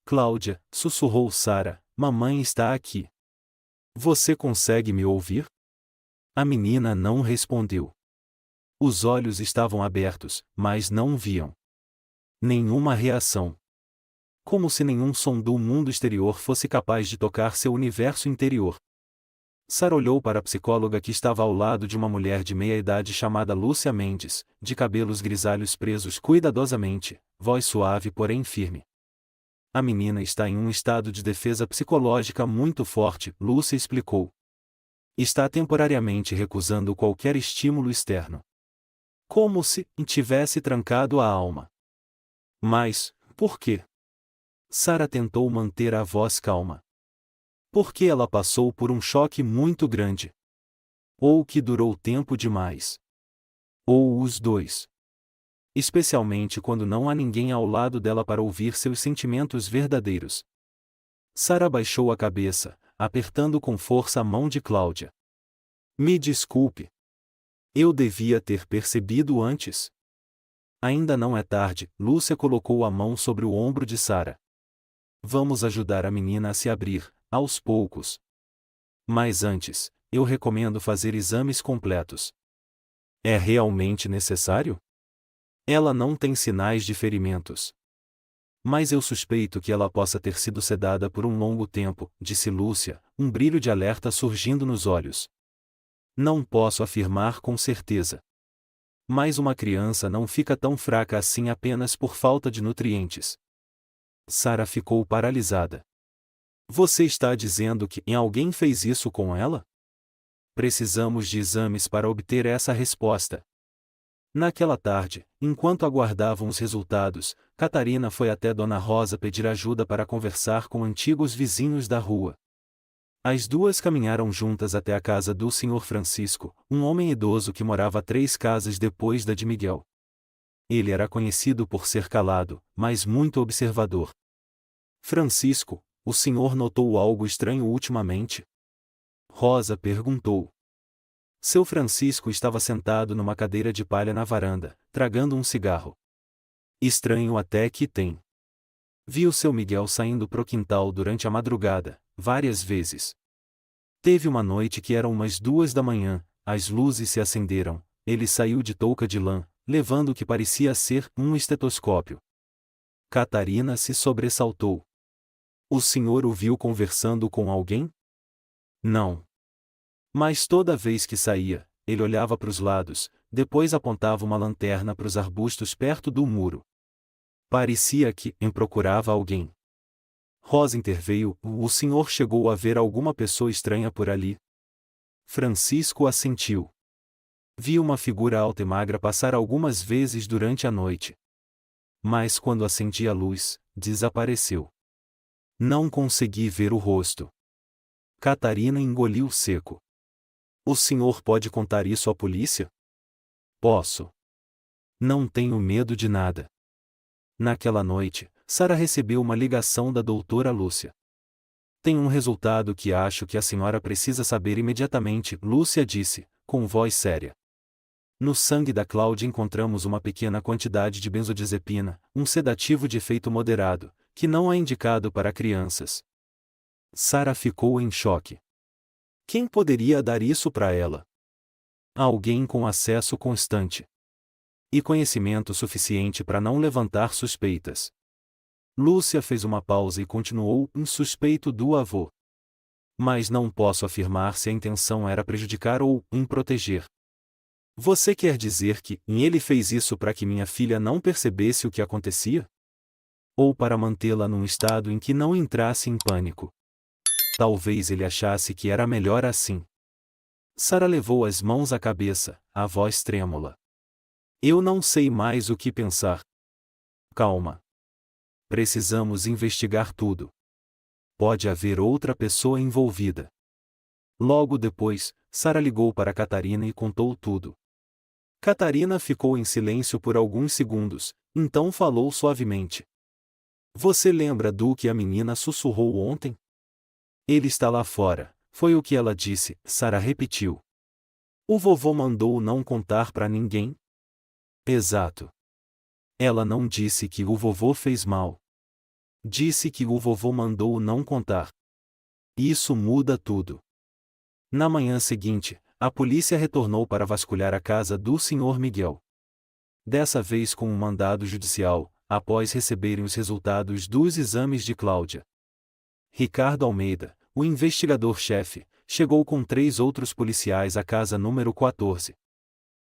Cláudia, sussurrou Sara, mamãe está aqui. Você consegue me ouvir? A menina não respondeu. Os olhos estavam abertos, mas não viam nenhuma reação. Como se nenhum som do mundo exterior fosse capaz de tocar seu universo interior. Sara olhou para a psicóloga que estava ao lado de uma mulher de meia-idade chamada Lúcia Mendes, de cabelos grisalhos presos cuidadosamente, voz suave porém firme. A menina está em um estado de defesa psicológica muito forte, Lúcia explicou. Está temporariamente recusando qualquer estímulo externo. Como se tivesse trancado a alma. Mas, por quê? Sara tentou manter a voz calma. Porque ela passou por um choque muito grande. Ou que durou tempo demais. Ou os dois. Especialmente quando não há ninguém ao lado dela para ouvir seus sentimentos verdadeiros. Sara baixou a cabeça, apertando com força a mão de Cláudia. Me desculpe. Eu devia ter percebido antes. Ainda não é tarde, Lúcia colocou a mão sobre o ombro de Sara. Vamos ajudar a menina a se abrir, aos poucos. Mas antes, eu recomendo fazer exames completos. É realmente necessário? Ela não tem sinais de ferimentos. Mas eu suspeito que ela possa ter sido sedada por um longo tempo, disse Lúcia, um brilho de alerta surgindo nos olhos. Não posso afirmar com certeza. Mas uma criança não fica tão fraca assim apenas por falta de nutrientes. Sara ficou paralisada. Você está dizendo que alguém fez isso com ela? Precisamos de exames para obter essa resposta. Naquela tarde, enquanto aguardavam os resultados, Catarina foi até Dona Rosa pedir ajuda para conversar com antigos vizinhos da rua. As duas caminharam juntas até a casa do Sr. Francisco, um homem idoso que morava 3 casas depois da de Miguel. Ele era conhecido por ser calado, mas muito observador. Francisco, o senhor notou algo estranho ultimamente? Rosa perguntou. Seu Francisco estava sentado numa cadeira de palha na varanda, tragando um cigarro. Estranho até que tem. Vi o seu Miguel saindo pro quintal durante a madrugada, várias vezes. Teve uma noite que eram umas 2 da manhã, as luzes se acenderam, ele saiu de touca de lã, levando o que parecia ser um estetoscópio. Catarina se sobressaltou. O senhor o viu conversando com alguém? Não. Mas toda vez que saía, ele olhava para os lados, depois apontava uma lanterna para os arbustos perto do muro. Parecia que procurava alguém. Rosa interveio. O senhor chegou a ver alguma pessoa estranha por ali? Francisco assentiu. Vi uma figura alta e magra passar algumas vezes durante a noite. Mas quando acendi a luz, desapareceu. Não consegui ver o rosto. Catarina engoliu seco. O senhor pode contar isso à polícia? Posso. Não tenho medo de nada. Naquela noite, Sara recebeu uma ligação da doutora Lúcia. Tem um resultado que acho que a senhora precisa saber imediatamente, Lúcia disse, com voz séria. No sangue da Cláudia encontramos uma pequena quantidade de benzodiazepina, um sedativo de efeito moderado, que não é indicado para crianças. Sara ficou em choque. Quem poderia dar isso para ela? Alguém com acesso constante. E conhecimento suficiente para não levantar suspeitas. Lúcia fez uma pausa e continuou, insuspeito do avô. Mas não posso afirmar se a intenção era prejudicar ou proteger. Você quer dizer que ele fez isso para que minha filha não percebesse o que acontecia? Ou para mantê-la num estado em que não entrasse em pânico? Talvez ele achasse que era melhor assim. Sara levou as mãos à cabeça, a voz trêmula. Eu não sei mais o que pensar. Calma. Precisamos investigar tudo. Pode haver outra pessoa envolvida. Logo depois, Sara ligou para Catarina e contou tudo. Catarina ficou em silêncio por alguns segundos, então falou suavemente. Você lembra do que a menina sussurrou ontem? Ele está lá fora, foi o que ela disse, Sara repetiu. O vovô mandou não contar para ninguém? Exato. Ela não disse que o vovô fez mal. Disse que o vovô mandou não contar. Isso muda tudo. Na manhã seguinte, a polícia retornou para vasculhar a casa do Sr. Miguel. Dessa vez com um mandado judicial, após receberem os resultados dos exames de Cláudia. Ricardo Almeida, o investigador-chefe, chegou com 3 outros policiais à casa número 14.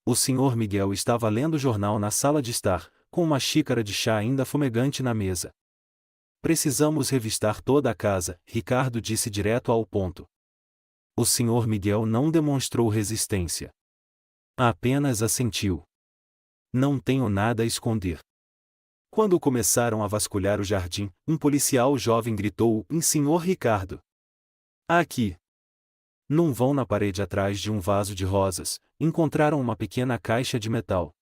O Sr. Miguel estava lendo o jornal na sala de estar, com uma xícara de chá ainda fumegante na mesa. Precisamos revistar toda a casa, Ricardo disse direto ao ponto. O Sr. Miguel não demonstrou resistência. Apenas assentiu. Não tenho nada a esconder. Quando começaram a vasculhar o jardim, um policial jovem gritou: Sr. Ricardo! Aqui! Num vão na parede atrás de um vaso de rosas, encontraram uma pequena caixa de metal.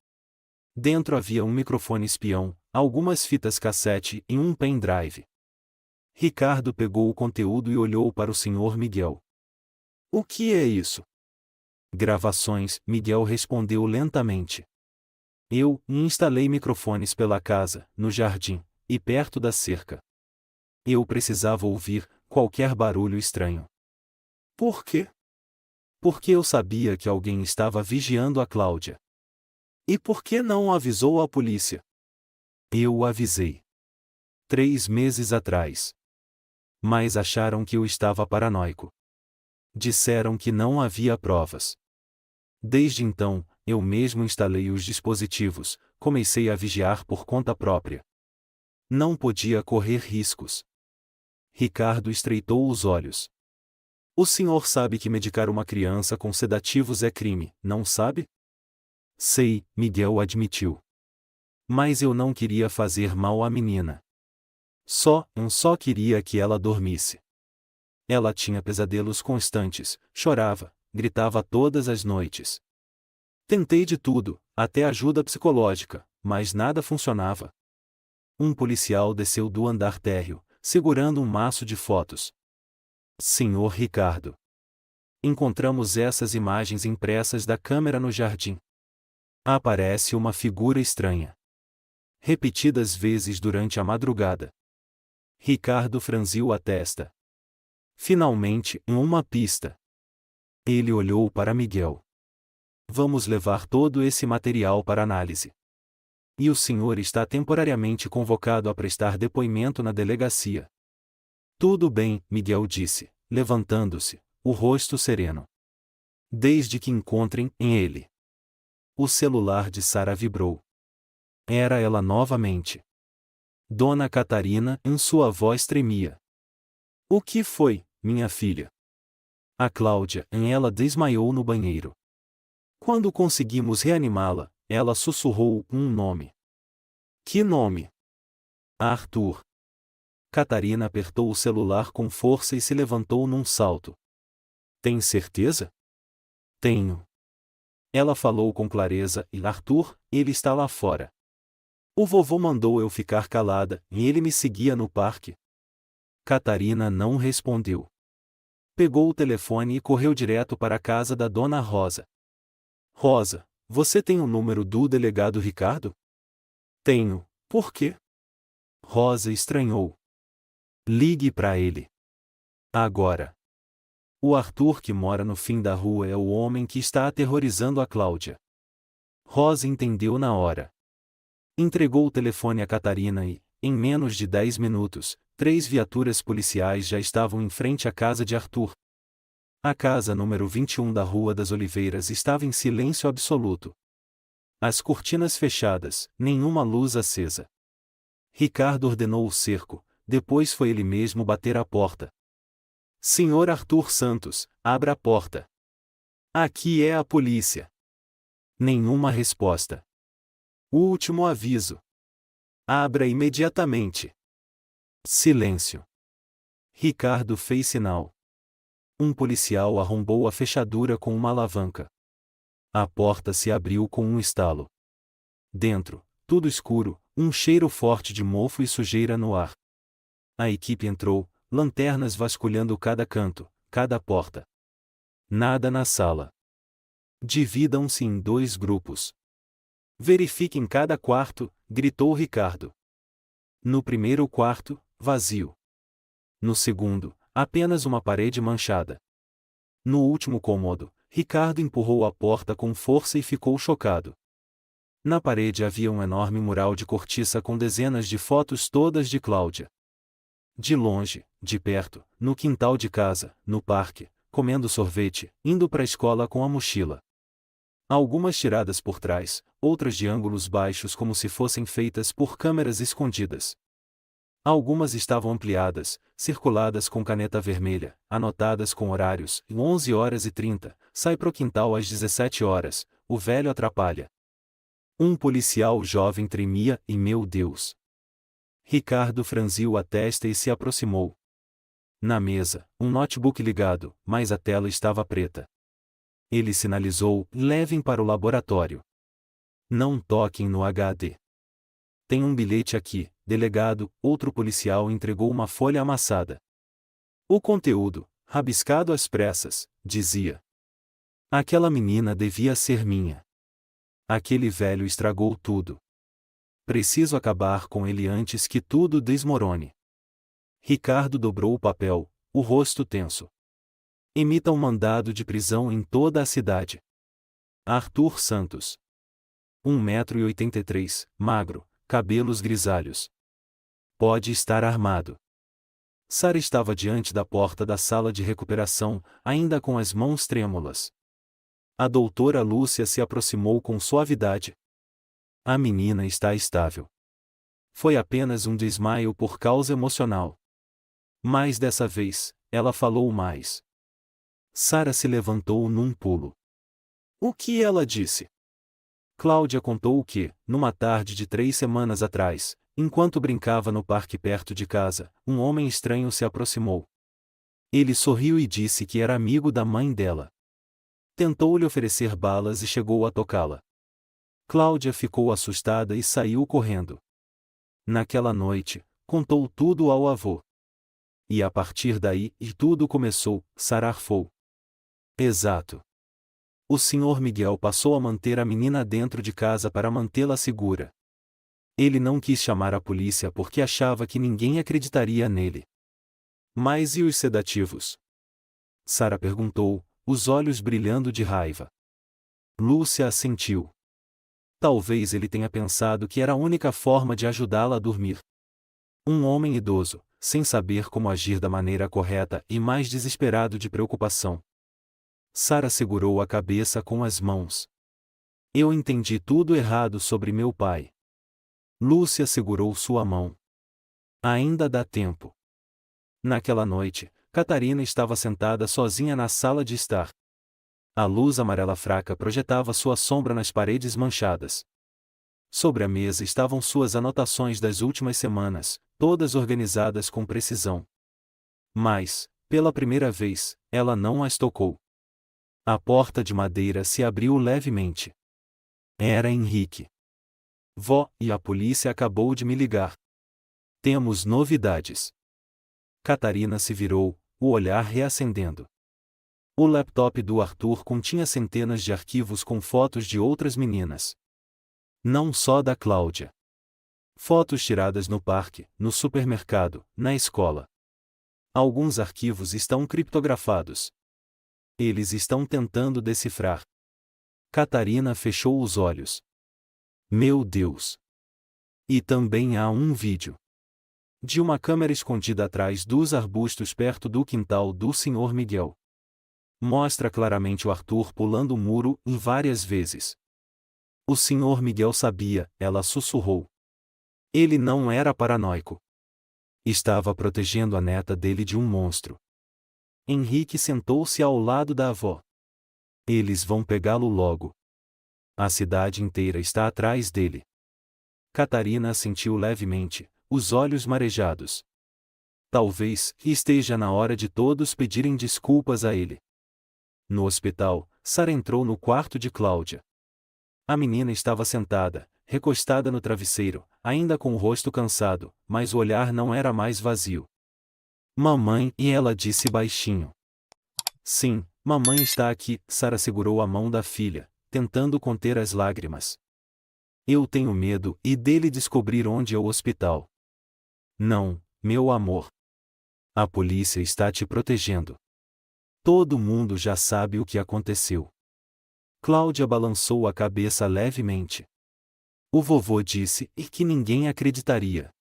Dentro havia um microfone espião, algumas fitas cassete e um pendrive. Ricardo pegou o conteúdo e olhou para o Sr. Miguel. O que é isso? Gravações, Miguel respondeu lentamente. Eu instalei microfones pela casa, no jardim, e perto da cerca. Eu precisava ouvir qualquer barulho estranho. Por quê? Porque eu sabia que alguém estava vigiando a Cláudia. E por que não avisou a polícia? Eu o avisei. 3 meses atrás. Mas acharam que eu estava paranoico. Disseram que não havia provas. Desde então, eu mesmo instalei os dispositivos, comecei a vigiar por conta própria. Não podia correr riscos. Ricardo estreitou os olhos. O senhor sabe que medicar uma criança com sedativos é crime, não sabe? Sei, Miguel admitiu. Mas eu não queria fazer mal à menina. Só queria que ela dormisse. Ela tinha pesadelos constantes, chorava, gritava todas as noites. Tentei de tudo, até ajuda psicológica, mas nada funcionava. Um policial desceu do andar térreo, segurando um maço de fotos. Senhor Ricardo. Encontramos essas imagens impressas da câmera no jardim. Aparece uma figura estranha. Repetidas vezes durante a madrugada. Ricardo franziu a testa. Finalmente, uma pista. Ele olhou para Miguel. Vamos levar todo esse material para análise. E o senhor está temporariamente convocado a prestar depoimento na delegacia. Tudo bem, Miguel disse, levantando-se, o rosto sereno. Desde que encontrem ele. O celular de Sara vibrou. Era ela novamente. Dona Catarina, em sua voz tremia. O que foi, minha filha? A Cláudia, ela desmaiou no banheiro. Quando conseguimos reanimá-la, ela sussurrou um nome. Que nome? Arthur. Catarina apertou o celular com força e se levantou num salto. Tem certeza? Tenho. Ela falou com clareza, e Arthur, ele está lá fora. O vovô mandou eu ficar calada, e ele me seguia no parque. Catarina não respondeu. Pegou o telefone e correu direto para a casa da Dona Rosa. Rosa, você tem o número do delegado Ricardo? Tenho. Por quê? Rosa estranhou. Ligue para ele. Agora. O Arthur que mora no fim da rua é o homem que está aterrorizando a Cláudia. Rosa entendeu na hora. Entregou o telefone a Catarina e, em menos de 10 minutos, 3 viaturas policiais já estavam em frente à casa de Arthur. A casa número 21 da Rua das Oliveiras estava em silêncio absoluto. As cortinas fechadas, nenhuma luz acesa. Ricardo ordenou o cerco, depois foi ele mesmo bater à porta. Senhor Arthur Santos, abra a porta. Aqui é a polícia. Nenhuma resposta. Último aviso. Abra imediatamente. Silêncio. Ricardo fez sinal. Um policial arrombou a fechadura com uma alavanca. A porta se abriu com um estalo. Dentro, tudo escuro, um cheiro forte de mofo e sujeira no ar. A equipe entrou, lanternas vasculhando cada canto, cada porta. Nada na sala. Dividam-se em 2 grupos. Verifiquem cada quarto, gritou Ricardo. No primeiro quarto, vazio. No segundo, apenas uma parede manchada. No último cômodo, Ricardo empurrou a porta com força e ficou chocado. Na parede havia um enorme mural de cortiça com dezenas de fotos todas de Cláudia. De longe, de perto, no quintal de casa, no parque, comendo sorvete, indo para a escola com a mochila. Algumas tiradas por trás, outras de ângulos baixos como se fossem feitas por câmeras escondidas. Algumas estavam ampliadas, circuladas com caneta vermelha, anotadas com horários, 11h30, sai pro quintal às 17h, o velho atrapalha. Um policial jovem tremia e meu Deus. Ricardo franziu a testa e se aproximou. Na mesa, um notebook ligado, mas a tela estava preta. Ele sinalizou, levem para o laboratório. Não toquem no HD. Tem um bilhete aqui, delegado, outro policial entregou uma folha amassada. O conteúdo, rabiscado às pressas, dizia: aquela menina devia ser minha. Aquele velho estragou tudo. Preciso acabar com ele antes que tudo desmorone. Ricardo dobrou o papel, o rosto tenso. Emita um mandado de prisão em toda a cidade. Arthur Santos. 1,83 m, magro, cabelos grisalhos. Pode estar armado. Sara estava diante da porta da sala de recuperação, ainda com as mãos trêmulas. A doutora Lúcia se aproximou com suavidade. A menina está estável. Foi apenas um desmaio por causa emocional. Mas dessa vez, ela falou mais. Sara se levantou num pulo. O que ela disse? Cláudia contou que, numa tarde de 3 semanas atrás, enquanto brincava no parque perto de casa, um homem estranho se aproximou. Ele sorriu e disse que era amigo da mãe dela. Tentou-lhe oferecer balas e chegou a tocá-la. Cláudia ficou assustada e saiu correndo. Naquela noite, contou tudo ao avô. E a partir daí, tudo começou, sararfou. Exato. O Sr. Miguel passou a manter a menina dentro de casa para mantê-la segura. Ele não quis chamar a polícia porque achava que ninguém acreditaria nele. Mas e os sedativos? Sara perguntou, os olhos brilhando de raiva. Lúcia assentiu. Talvez ele tenha pensado que era a única forma de ajudá-la a dormir. Um homem idoso, sem saber como agir da maneira correta e mais desesperado de preocupação. Sara segurou a cabeça com as mãos. Eu entendi tudo errado sobre meu pai. Lúcia segurou sua mão. Ainda dá tempo. Naquela noite, Catarina estava sentada sozinha na sala de estar. A luz amarela fraca projetava sua sombra nas paredes manchadas. Sobre a mesa estavam suas anotações das últimas semanas, todas organizadas com precisão. Mas, pela primeira vez, ela não as tocou. A porta de madeira se abriu levemente. Era Henrique. Vó, e a polícia acabou de me ligar. Temos novidades. Catarina se virou, o olhar reacendendo. O laptop do Arthur continha centenas de arquivos com fotos de outras meninas. Não só da Cláudia. Fotos tiradas no parque, no supermercado, na escola. Alguns arquivos estão criptografados. Eles estão tentando decifrar. Catarina fechou os olhos. Meu Deus! E também há um vídeo. De uma câmera escondida atrás dos arbustos perto do quintal do Sr. Miguel. Mostra claramente o Arthur pulando o muro várias vezes. O Sr. Miguel sabia, ela sussurrou. Ele não era paranoico. Estava protegendo a neta dele de um monstro. Henrique sentou-se ao lado da avó. Eles vão pegá-lo logo. A cidade inteira está atrás dele. Catarina assentiu levemente, os olhos marejados. Talvez esteja na hora de todos pedirem desculpas a ele. No hospital, Sara entrou no quarto de Cláudia. A menina estava sentada, recostada no travesseiro, ainda com o rosto cansado, mas o olhar não era mais vazio. Mamãe, e ela disse baixinho. Sim, mamãe está aqui. Sara segurou a mão da filha, tentando conter as lágrimas. Eu tenho medo dele descobrir onde é o hospital. Não, meu amor. A polícia está te protegendo. Todo mundo já sabe o que aconteceu. Cláudia balançou a cabeça levemente. O vovô disse que ninguém acreditaria.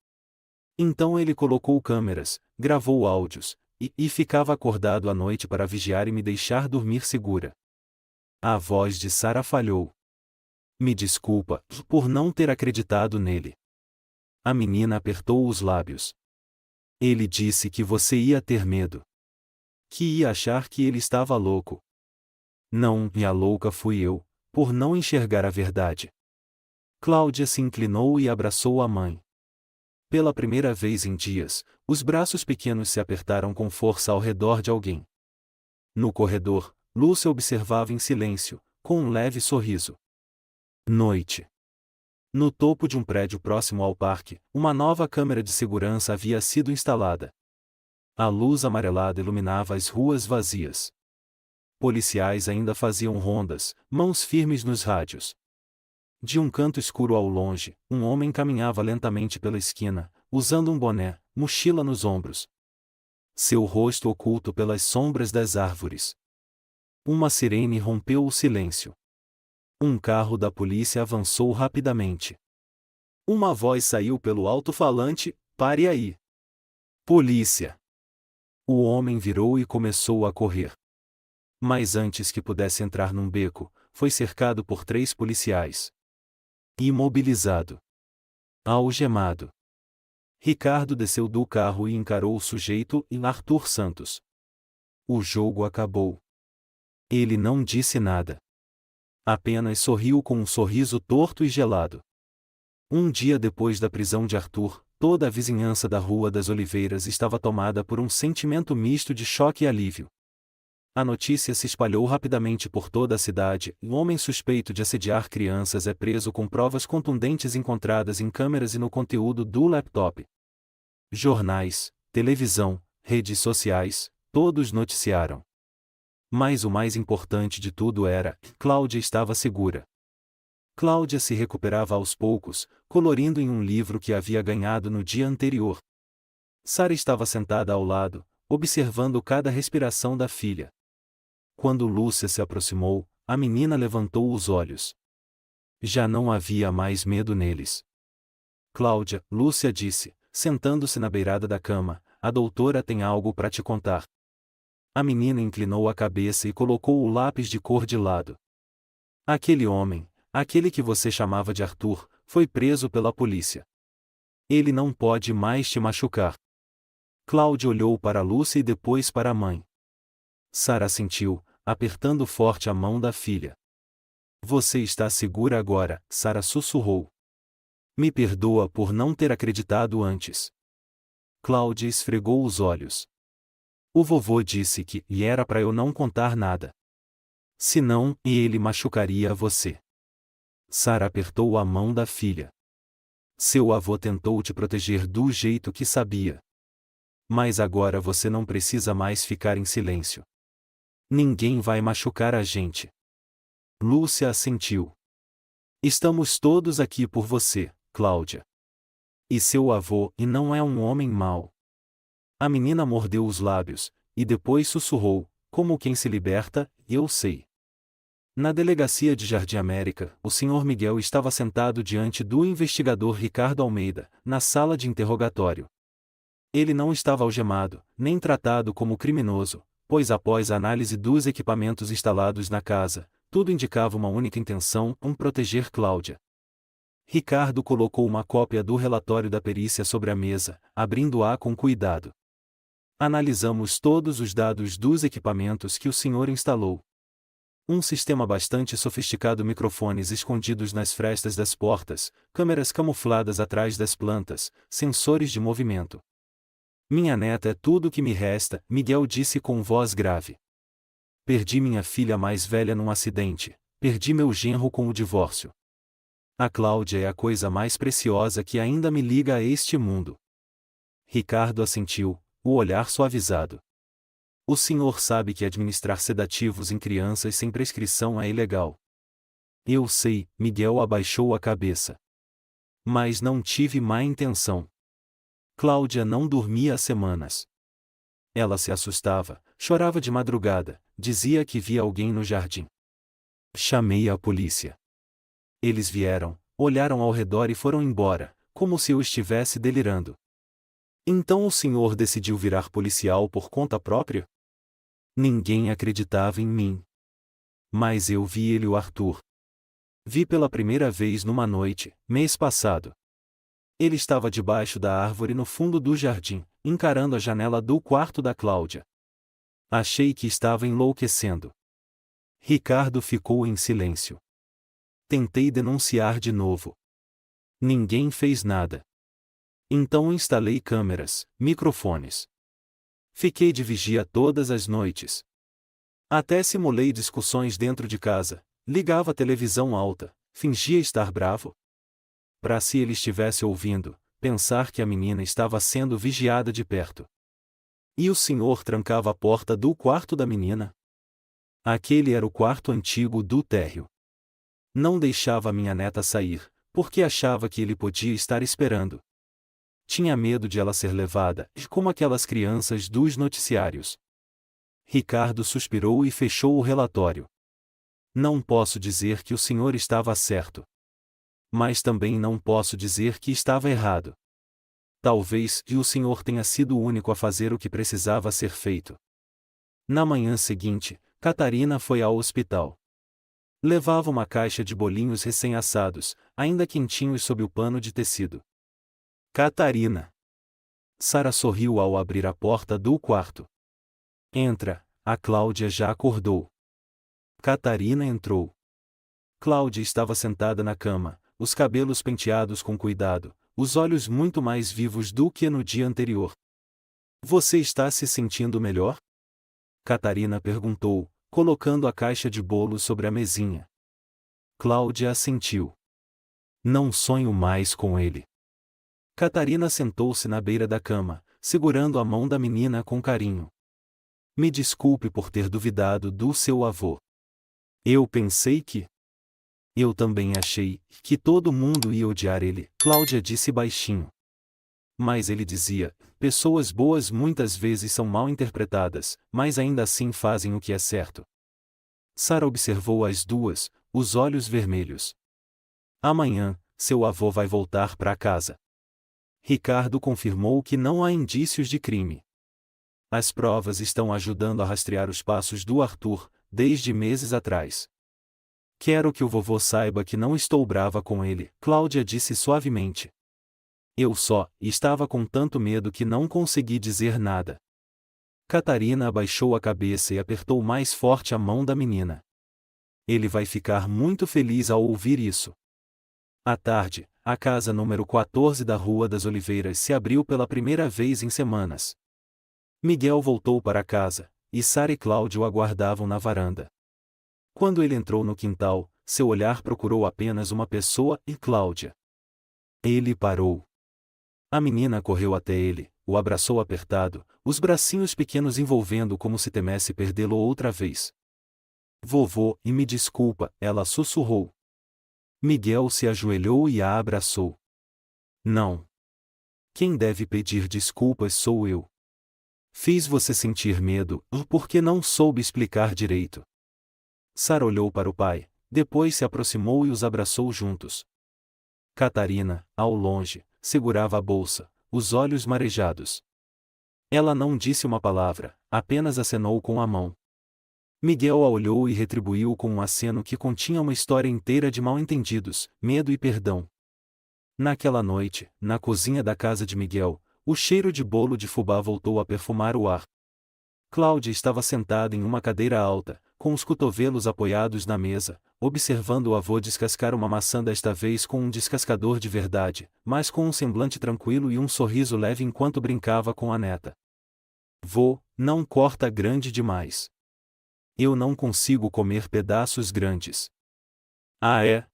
Então ele colocou câmeras, gravou áudios, e ficava acordado à noite para vigiar e me deixar dormir segura. A voz de Sara falhou. Me desculpa por não ter acreditado nele. A menina apertou os lábios. Ele disse que você ia ter medo. Que ia achar que ele estava louco. Não, e a louca fui eu, por não enxergar a verdade. Cláudia se inclinou e abraçou a mãe. Pela primeira vez em dias, os braços pequenos se apertaram com força ao redor de alguém. No corredor, Lúcia observava em silêncio, com um leve sorriso. Noite. No topo de um prédio próximo ao parque, uma nova câmera de segurança havia sido instalada. A luz amarelada iluminava as ruas vazias. Policiais ainda faziam rondas, mãos firmes nos rádios. De um canto escuro ao longe, um homem caminhava lentamente pela esquina, usando um boné, mochila nos ombros. Seu rosto oculto pelas sombras das árvores. Uma sirene rompeu o silêncio. Um carro da polícia avançou rapidamente. Uma voz saiu pelo alto-falante: pare aí. Polícia! O homem virou e começou a correr. Mas antes que pudesse entrar num beco, foi cercado por 3 policiais. Imobilizado. Algemado. Ricardo desceu do carro e encarou o sujeito e Arthur Santos. O jogo acabou. Ele não disse nada. Apenas sorriu com um sorriso torto e gelado. Um dia depois da prisão de Arthur, toda a vizinhança da Rua das Oliveiras estava tomada por um sentimento misto de choque e alívio. A notícia se espalhou rapidamente por toda a cidade: um homem suspeito de assediar crianças é preso com provas contundentes encontradas em câmeras e no conteúdo do laptop. Jornais, televisão, redes sociais, todos noticiaram. Mas o mais importante de tudo era: Cláudia estava segura. Cláudia se recuperava aos poucos, colorindo em um livro que havia ganhado no dia anterior. Sara estava sentada ao lado, observando cada respiração da filha. Quando Lúcia se aproximou, a menina levantou os olhos. Já não havia mais medo neles. Cláudia, Lúcia disse, sentando-se na beirada da cama, a doutora tem algo para te contar. A menina inclinou a cabeça e colocou o lápis de cor de lado. Aquele homem, aquele que você chamava de Arthur, foi preso pela polícia. Ele não pode mais te machucar. Cláudia olhou para Lúcia e depois para a mãe. Sara assentiu, apertando forte a mão da filha. Você está segura agora, Sara sussurrou. Me perdoa por não ter acreditado antes. Cláudia esfregou os olhos. O vovô disse que era para eu não contar nada. Senão, ele machucaria você. Sara apertou a mão da filha. Seu avô tentou te proteger do jeito que sabia. Mas agora você não precisa mais ficar em silêncio. Ninguém vai machucar a gente. Lúcia assentiu. Estamos todos aqui por você, Cláudia. E seu avô não é um homem mau. A menina mordeu os lábios, e depois sussurrou, como quem se liberta: eu sei. Na delegacia de Jardim América, o Sr. Miguel estava sentado diante do investigador Ricardo Almeida, na sala de interrogatório. Ele não estava algemado, nem tratado como criminoso, pois após a análise dos equipamentos instalados na casa, tudo indicava uma única intenção: proteger Cláudia. Ricardo colocou uma cópia do relatório da perícia sobre a mesa, abrindo-a com cuidado. Analisamos todos os dados dos equipamentos que o senhor instalou. Um sistema bastante sofisticado, microfones escondidos nas frestas das portas, câmeras camufladas atrás das plantas, sensores de movimento. Minha neta é tudo o que me resta, Miguel disse com voz grave. Perdi minha filha mais velha num acidente, perdi meu genro com o divórcio. A Cláudia é a coisa mais preciosa que ainda me liga a este mundo. Ricardo assentiu, o olhar suavizado. O senhor sabe que administrar sedativos em crianças sem prescrição é ilegal. Eu sei, Miguel abaixou a cabeça. Mas não tive má intenção. Cláudia não dormia há semanas. Ela se assustava, chorava de madrugada, dizia que via alguém no jardim. Chamei a polícia. Eles vieram, olharam ao redor e foram embora, como se eu estivesse delirando. Então o senhor decidiu virar policial por conta própria? Ninguém acreditava em mim. Mas eu vi ele, o Arthur. Vi pela primeira vez numa noite, mês passado. Ele estava debaixo da árvore no fundo do jardim, encarando a janela do quarto da Cláudia. Achei que estava enlouquecendo. Ricardo ficou em silêncio. Tentei denunciar de novo. Ninguém fez nada. Então instalei câmeras, microfones. Fiquei de vigia todas as noites. Até simulei discussões dentro de casa, ligava a televisão alta, fingia estar bravo. Para se ele estivesse ouvindo, pensar que a menina estava sendo vigiada de perto. E o senhor trancava a porta do quarto da menina? Aquele era o quarto antigo do térreo. Não deixava minha neta sair, porque achava que ele podia estar esperando. Tinha medo de ela ser levada, como aquelas crianças dos noticiários. Ricardo suspirou e fechou o relatório. Não posso dizer que o senhor estava certo. Mas também não posso dizer que estava errado. Talvez o senhor tenha sido o único a fazer o que precisava ser feito. Na manhã seguinte, Catarina foi ao hospital. Levava uma caixa de bolinhos recém-assados, ainda quentinhos sob o pano de tecido. Catarina. Sara sorriu ao abrir a porta do quarto. Entra, a Cláudia já acordou. Catarina entrou. Cláudia estava sentada na cama, os cabelos penteados com cuidado, os olhos muito mais vivos do que no dia anterior. Você está se sentindo melhor? Catarina perguntou, colocando a caixa de bolos sobre a mesinha. Cláudia assentiu. Não sonho mais com ele. Catarina sentou-se na beira da cama, segurando a mão da menina com carinho. Me desculpe por ter duvidado do seu avô. Eu pensei que... Eu também achei que todo mundo ia odiar ele, Cláudia disse baixinho. Mas ele dizia, pessoas boas muitas vezes são mal interpretadas, mas ainda assim fazem o que é certo. Sara observou as duas, os olhos vermelhos. Amanhã, seu avô vai voltar para casa. Ricardo confirmou que não há indícios de crime. As provas estão ajudando a rastrear os passos do Arthur, desde meses atrás. Quero que o vovô saiba que não estou brava com ele, Cláudia disse suavemente. Eu só estava com tanto medo que não consegui dizer nada. Catarina abaixou a cabeça e apertou mais forte a mão da menina. Ele vai ficar muito feliz ao ouvir isso. À tarde, a casa número 14 da Rua das Oliveiras se abriu pela primeira vez em semanas. Miguel voltou para casa, e Sara e Cláudio o aguardavam na varanda. Quando ele entrou no quintal, seu olhar procurou apenas uma pessoa e Cláudia. Ele parou. A menina correu até ele, o abraçou apertado, os bracinhos pequenos envolvendo como se temesse perdê-lo outra vez. Vovô, e me desculpa, ela sussurrou. Miguel se ajoelhou e a abraçou. Não. Quem deve pedir desculpas sou eu. Fiz você sentir medo, porque não soube explicar direito. Sara olhou para o pai, depois se aproximou e os abraçou juntos. Catarina, ao longe, segurava a bolsa, os olhos marejados. Ela não disse uma palavra, apenas acenou com a mão. Miguel a olhou e retribuiu com um aceno que continha uma história inteira de mal-entendidos, medo e perdão. Naquela noite, na cozinha da casa de Miguel, o cheiro de bolo de fubá voltou a perfumar o ar. Cláudia estava sentada em uma cadeira alta, com os cotovelos apoiados na mesa, observando o avô descascar uma maçã, desta vez com um descascador de verdade, mas com um semblante tranquilo e um sorriso leve enquanto brincava com a neta. Vô, não corta grande demais. Eu não consigo comer pedaços grandes. Ah, é?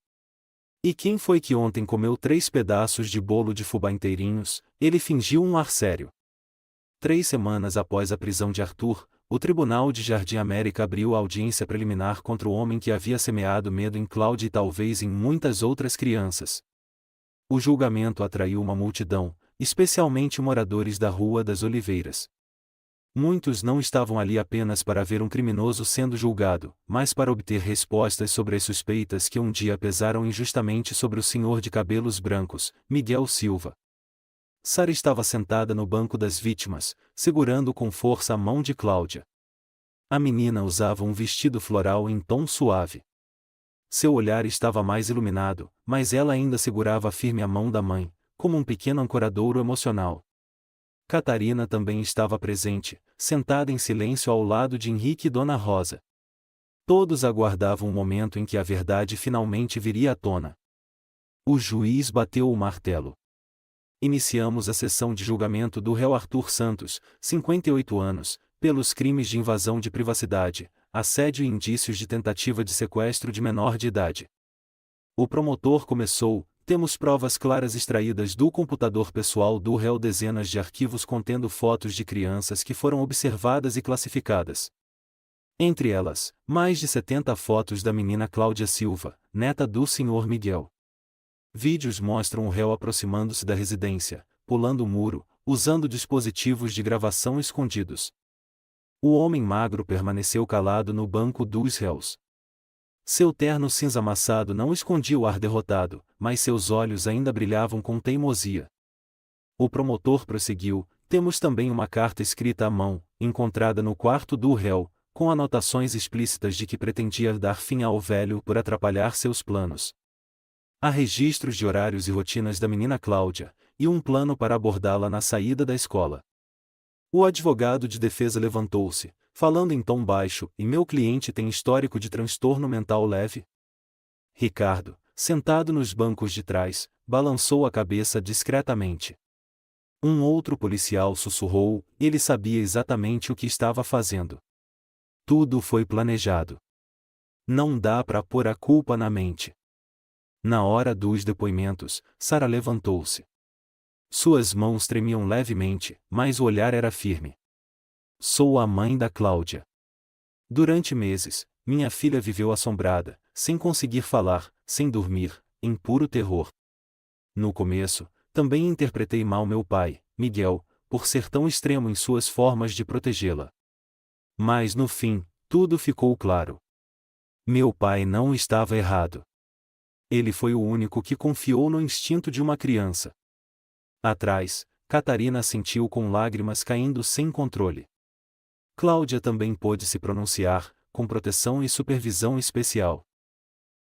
E quem foi que ontem comeu 3 pedaços de bolo de fubá inteirinhos? Ele fingiu um ar sério. 3 semanas após a prisão de Arthur, o Tribunal de Jardim América abriu a audiência preliminar contra o homem que havia semeado medo em Cláudia e talvez em muitas outras crianças. O julgamento atraiu uma multidão, especialmente moradores da Rua das Oliveiras. Muitos não estavam ali apenas para ver um criminoso sendo julgado, mas para obter respostas sobre as suspeitas que um dia pesaram injustamente sobre o senhor de cabelos brancos, Miguel Silva. Sara estava sentada no banco das vítimas, segurando com força a mão de Cláudia. A menina usava um vestido floral em tom suave. Seu olhar estava mais iluminado, mas ela ainda segurava firme a mão da mãe, como um pequeno ancoradouro emocional. Catarina também estava presente, sentada em silêncio ao lado de Henrique e Dona Rosa. Todos aguardavam o momento em que a verdade finalmente viria à tona. O juiz bateu o martelo. Iniciamos a sessão de julgamento do réu Arthur Santos, 58 anos, pelos crimes de invasão de privacidade, assédio e indícios de tentativa de sequestro de menor de idade. O promotor começou: temos provas claras extraídas do computador pessoal do réu, dezenas de arquivos contendo fotos de crianças que foram observadas e classificadas. Entre elas, mais de 70 fotos da menina Cláudia Silva, neta do Sr. Miguel. Vídeos mostram o réu aproximando-se da residência, pulando o muro, usando dispositivos de gravação escondidos. O homem magro permaneceu calado no banco dos réus. Seu terno cinza amassado não escondia o ar derrotado, mas seus olhos ainda brilhavam com teimosia. O promotor prosseguiu: temos também uma carta escrita à mão, encontrada no quarto do réu, com anotações explícitas de que pretendia dar fim ao velho por atrapalhar seus planos. Há registros de horários e rotinas da menina Cláudia, e um plano para abordá-la na saída da escola. O advogado de defesa levantou-se, falando em tom baixo: e meu cliente tem histórico de transtorno mental leve? Ricardo, sentado nos bancos de trás, balançou a cabeça discretamente. Um outro policial sussurrou: ele sabia exatamente o que estava fazendo. Tudo foi planejado. Não dá para pôr a culpa na mente. Na hora dos depoimentos, Sara levantou-se. Suas mãos tremiam levemente, mas o olhar era firme. Sou a mãe da Cláudia. Durante meses, minha filha viveu assombrada, sem conseguir falar, sem dormir, em puro terror. No começo, também interpretei mal meu pai, Miguel, por ser tão extremo em suas formas de protegê-la. Mas no fim, tudo ficou claro. Meu pai não estava errado. Ele foi o único que confiou no instinto de uma criança. Atrás, Catarina sentiu com lágrimas caindo sem controle. Cláudia também pôde se pronunciar, com proteção e supervisão especial.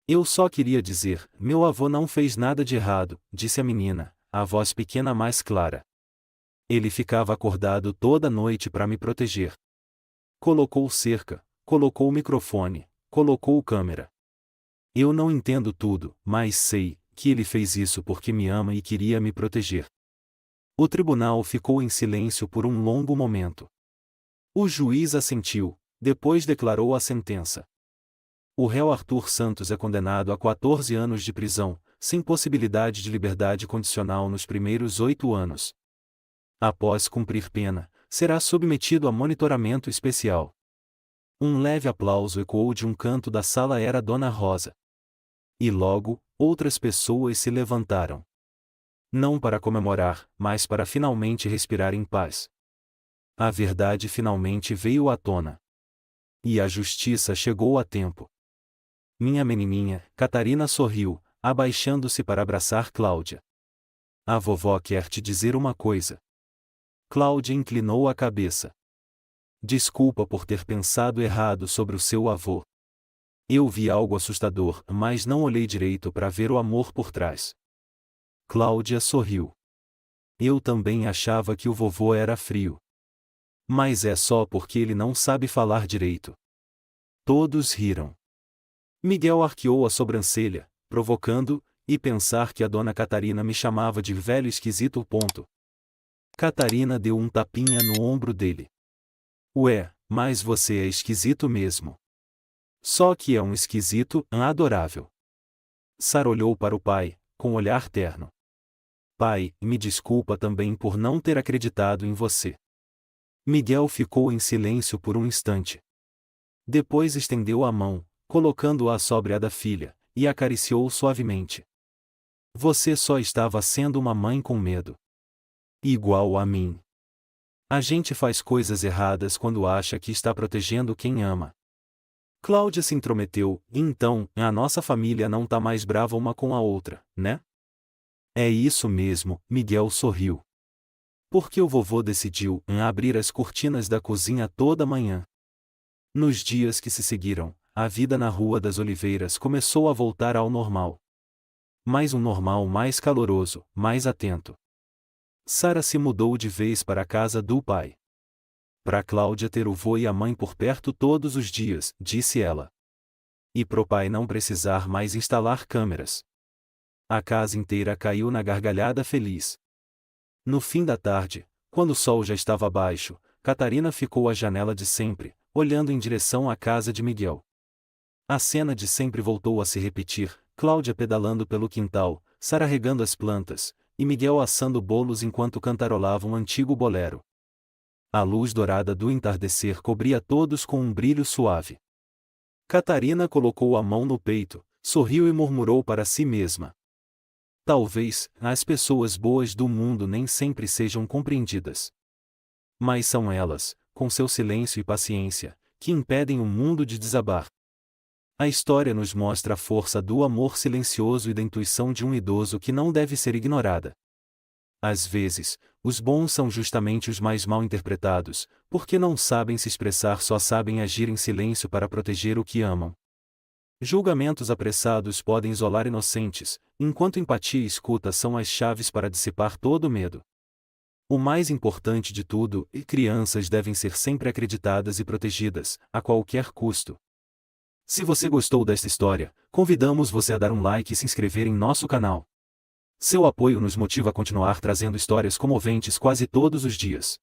Eu só queria dizer: meu avô não fez nada de errado, disse a menina, a voz pequena mais clara. Ele ficava acordado toda noite para me proteger. Colocou cerca, colocou o microfone, colocou câmera. Eu não entendo tudo, mas sei que ele fez isso porque me ama e queria me proteger. O tribunal ficou em silêncio por um longo momento. O juiz assentiu, depois declarou a sentença. O réu Arthur Santos é condenado a 14 anos de prisão, sem possibilidade de liberdade condicional nos primeiros 8 anos. Após cumprir pena, será submetido a monitoramento especial. Um leve aplauso ecoou de um canto da sala. Era Dona Rosa. E logo, outras pessoas se levantaram. Não para comemorar, mas para finalmente respirar em paz. A verdade finalmente veio à tona. E a justiça chegou a tempo. Minha menininha, Catarina sorriu, abaixando-se para abraçar Cláudia. A vovó quer te dizer uma coisa. Cláudia inclinou a cabeça. Desculpa por ter pensado errado sobre o seu avô. Eu vi algo assustador, mas não olhei direito para ver o amor por trás. Cláudia sorriu. Eu também achava que o vovô era frio. Mas é só porque ele não sabe falar direito. Todos riram. Miguel arqueou a sobrancelha, provocando, e pensar que a dona Catarina me chamava de velho esquisito. Catarina deu um tapinha no ombro dele. Ué, mas você é esquisito mesmo. Só que é um esquisito adorável. Sara olhou para o pai, com olhar terno. Pai, me desculpa também por não ter acreditado em você. Miguel ficou em silêncio por um instante. Depois estendeu a mão, colocando-a sobre a da filha, e acariciou suavemente. Você só estava sendo uma mãe com medo. Igual a mim. A gente faz coisas erradas quando acha que está protegendo quem ama. Cláudia se intrometeu, então, a nossa família não tá mais brava uma com a outra, né? É isso mesmo, Miguel sorriu. Porque o vovô decidiu abrir as cortinas da cozinha toda manhã. Nos dias que se seguiram, a vida na Rua das Oliveiras começou a voltar ao normal. Mas um normal mais caloroso, mais atento. Sara se mudou de vez para a casa do pai. Para Cláudia ter o vô e a mãe por perto todos os dias, disse ela. E pro pai não precisar mais instalar câmeras. A casa inteira caiu na gargalhada feliz. No fim da tarde, quando o sol já estava baixo, Catarina ficou à janela de sempre, olhando em direção à casa de Miguel. A cena de sempre voltou a se repetir, Cláudia pedalando pelo quintal, Sara regando as plantas, e Miguel assando bolos enquanto cantarolava um antigo bolero. A luz dourada do entardecer cobria todos com um brilho suave. Catarina colocou a mão no peito, sorriu e murmurou para si mesma. Talvez, as pessoas boas do mundo nem sempre sejam compreendidas. Mas são elas, com seu silêncio e paciência, que impedem o mundo de desabar. A história nos mostra a força do amor silencioso e da intuição de um idoso que não deve ser ignorada. Às vezes, os bons são justamente os mais mal interpretados, porque não sabem se expressar, só sabem agir em silêncio para proteger o que amam. Julgamentos apressados podem isolar inocentes, enquanto empatia e escuta são as chaves para dissipar todo medo. O mais importante de tudo, crianças devem ser sempre acreditadas e protegidas, a qualquer custo. Se você gostou desta história, convidamos você a dar um like e se inscrever em nosso canal. Seu apoio nos motiva a continuar trazendo histórias comoventes quase todos os dias.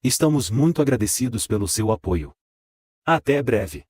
Estamos muito agradecidos pelo seu apoio. Até breve!